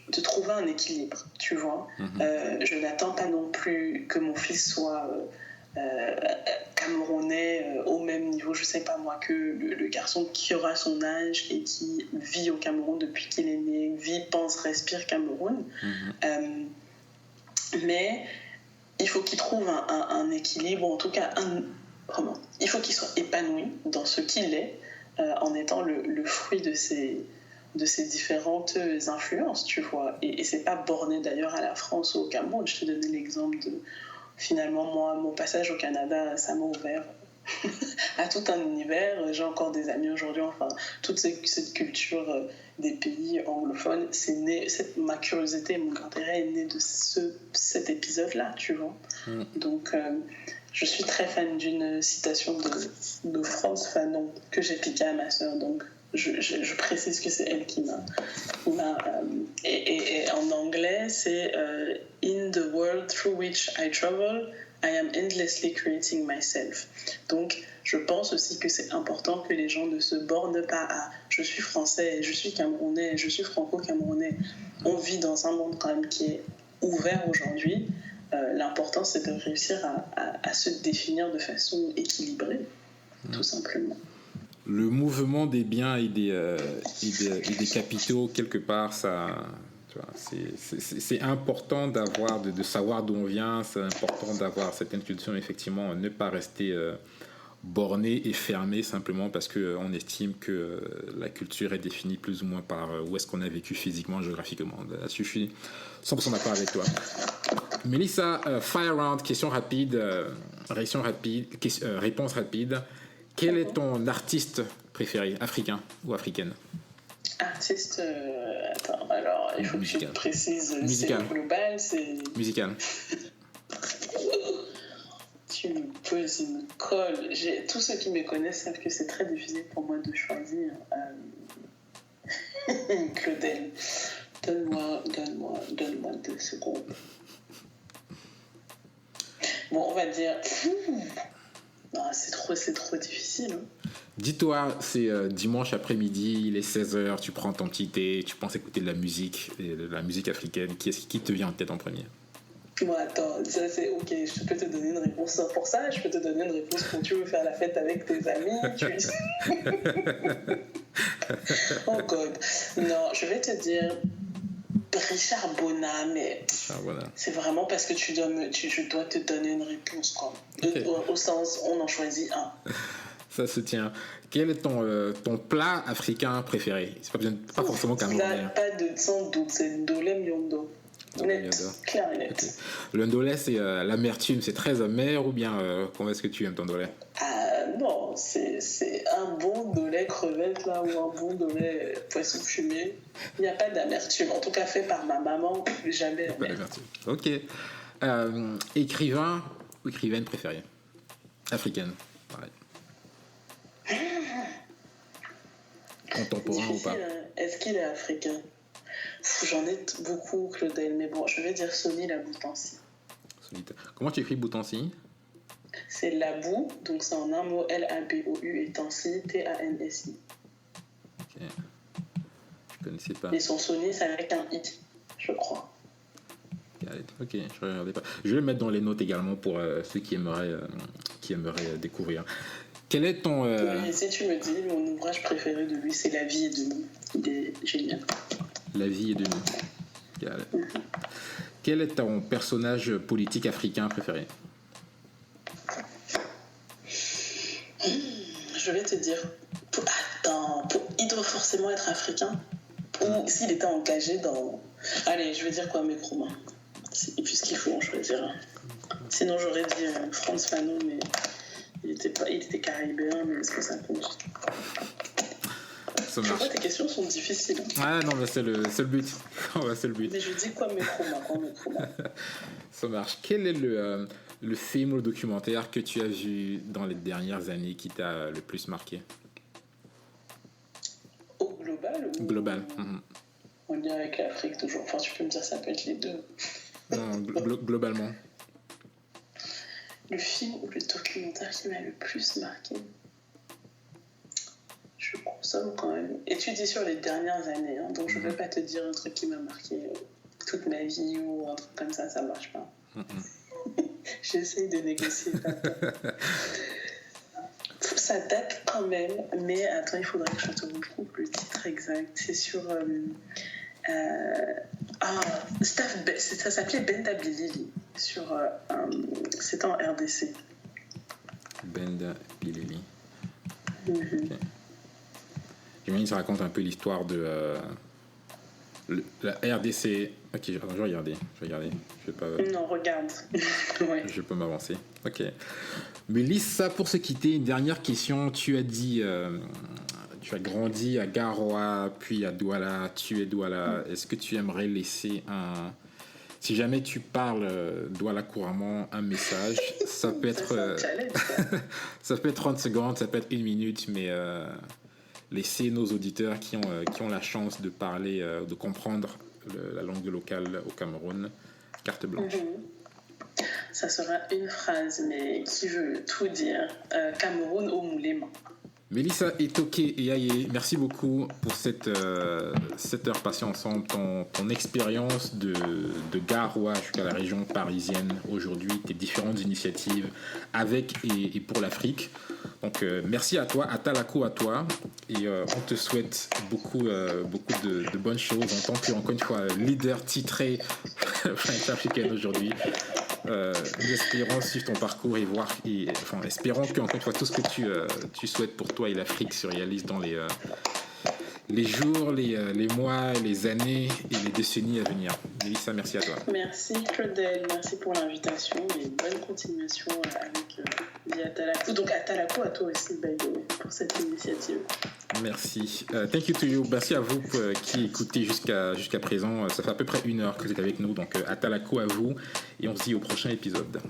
de trouver un équilibre, tu vois. Je n'attends pas non plus que mon fils soit... camerounais au même niveau, je sais pas moi, que le garçon qui aura son âge et qui vit au Cameroun depuis qu'il est né, vit, pense, respire Cameroun. Mais il faut qu'il trouve un équilibre, en tout cas il faut qu'il soit épanoui dans ce qu'il est, en étant le fruit de ses différentes influences, tu vois. Et c'est pas borné d'ailleurs à la France ou au Cameroun. Je te donnais l'exemple de... Finalement, moi, mon passage au Canada, ça m'a ouvert à tout un univers. J'ai encore des amis aujourd'hui. Enfin, toute cette culture des pays anglophones, ma curiosité et mon intérêt est né de cet épisode-là, tu vois. Donc, je suis très fan d'une citation de Frantz Fanon que j'ai piquée à ma sœur. Donc, je précise que c'est elle qui m'a et en anglais c'est in the world through which I travel, I am endlessly creating myself. Donc je pense aussi que c'est important que les gens ne se bornent pas à je suis français, je suis camerounais, je suis franco-camerounais. On vit dans un monde quand même qui est ouvert aujourd'hui. L'important c'est de réussir à se définir de façon équilibrée, tout simplement. Le mouvement des biens et des capitaux, quelque part, ça, tu vois, c'est important de savoir d'où on vient, c'est important d'avoir certaines cultures, effectivement, ne pas rester borné et fermé simplement parce qu'on estime que la culture est définie plus ou moins par où est-ce qu'on a vécu physiquement, géographiquement. Là-dessus, je suis 100% d'accord avec toi. Mélissa, fire round, question rapide, réponse rapide. Quel est ton artiste préféré, africain ou africaine? Artiste, attends, alors il faut musical. Que tu précises. Musical. C'est global, c'est... Musical. Tu me poses une colle. Tous ceux qui me connaissent savent que c'est très difficile pour moi de choisir. Claudel, donne-moi 2 secondes. Bon, on va dire... Non, c'est trop difficile. Hein. Dis-toi, c'est dimanche après-midi, il est 16h, tu prends ton petit thé, tu penses écouter de la musique africaine. Qui te vient en tête en premier? Bon, attends, ça c'est ok, je peux te donner une réponse pour ça, je peux te donner une réponse quand tu veux faire la fête avec tes amis. Oh God. Non, je vais te dire Richard Bona, mais c'est vraiment parce que je dois te donner une réponse, quoi. Okay. Au sens, on en choisit un. Ça se tient. Quel est ton plat africain préféré? C'est pas forcément camerounais. Sans doute, c'est Ndolé Myondo. Clair et net. Okay. Le ndolé, c'est l'amertume, c'est très amer ou bien comment est-ce que tu aimes ton ndolé? non, c'est un bon de lait crevette là, ou un bon de lait poisson fumé. Il n'y a pas d'amertume. En tout cas, fait par ma maman, plus jamais amertume. Ok. Écrivain ou écrivaine préférée? Africaine, pareil. Contemporain ou pas? Hein. Est-ce qu'il est africain? J'en ai beaucoup, Claudel, mais bon, je vais dire Sony Laboutansi. Comment tu écris Boutansi? C'est Labou, donc c'est en un mot, L-A-B-O-U, et Tansi, T-A-N-S-I. Ok. Je connaissais pas. Et son Sony, c'est avec un I, je crois. Ok, je regardais pas. Je vais le mettre dans les notes également pour ceux qui aimeraient découvrir. Quel est ton... Oui, si tu me dis, mon ouvrage préféré de lui, c'est La vie est de nous. Il est génial. La vie est de nous. Quel est ton personnage politique africain préféré? Je vais te dire, il doit forcément être africain. Ou s'il était engagé dans... Allez, je vais dire quoi, Nkrumah. Puisqu'il faut en choisir un. Sinon, j'aurais dit Frantz Fanon, mais il était caribéen, mais est-ce que ça compte? Ça marche. Je vois, tes questions sont difficiles. Ah non, mais c'est le but. C'est le but. Mais je dis quoi, Nkrumah. Ça marche. Quel est le film ou le documentaire que tu as vu dans les dernières années qui t'a le plus marqué? Au global ou... Global. On est avec l'Afrique toujours. Enfin, tu peux me dire, ça peut être les deux. Non, globalement. Le film ou le documentaire qui m'a le plus marqué? Je consomme quand même. Étudié sur les dernières années, hein, donc je ne vais pas te dire un truc qui m'a marqué toute ma vie ou un truc comme ça marche pas. J'essaye de négocier. Ça date quand même, mais attends, il faudrait que je te retrouve le titre exact. C'est sur... ça s'appelait Benda Bilili. C'était en RDC. Benda Bilili. Okay. J'imagine que ça raconte un peu l'histoire de la RDC. Ok, je vais regarder. Je vais pas... Non, regarde. Ouais. Je peux m'avancer. Ok. Mélissa, pour se quitter, une dernière question. Tu as dit... tu as grandi à Garoua, puis à Douala. Tu es Douala. Est-ce que tu aimerais laisser un... Si jamais tu parles Douala couramment, un message, ça peut être... ça peut être 30 secondes, ça peut être 1 minute, mais... laisser nos auditeurs qui ont la chance de parler, de comprendre la langue locale au Cameroun, carte blanche. Ça sera une phrase, mais qui veut tout dire. Cameroun au Moulema. Mélissa Etoke Eyaye, merci beaucoup pour cette heure passée ensemble, ton expérience de Garoua jusqu'à la région parisienne aujourd'hui, tes différentes initiatives avec et pour l'Afrique. Donc merci à toi, Atalako à toi, et on te souhaite beaucoup de bonnes choses en tant que, encore une fois, leader titré French africaine aujourd'hui. Nous espérons suivre ton parcours et voir, espérons que, encore une fois, tout ce que tu souhaites pour toi et l'Afrique se réalise dans les jours, les mois, les années et les décennies à venir. Mélissa, merci à toi. Merci Claudel, merci pour l'invitation et bonne continuation avec Atalakou. Donc Atalakou à toi aussi, by the way, pour cette initiative. Merci. Thank you to you. Merci à vous qui écoutez jusqu'à présent. Ça fait à peu près 1 heure que vous êtes avec nous. Donc Atalakou à vous et on se dit au prochain épisode.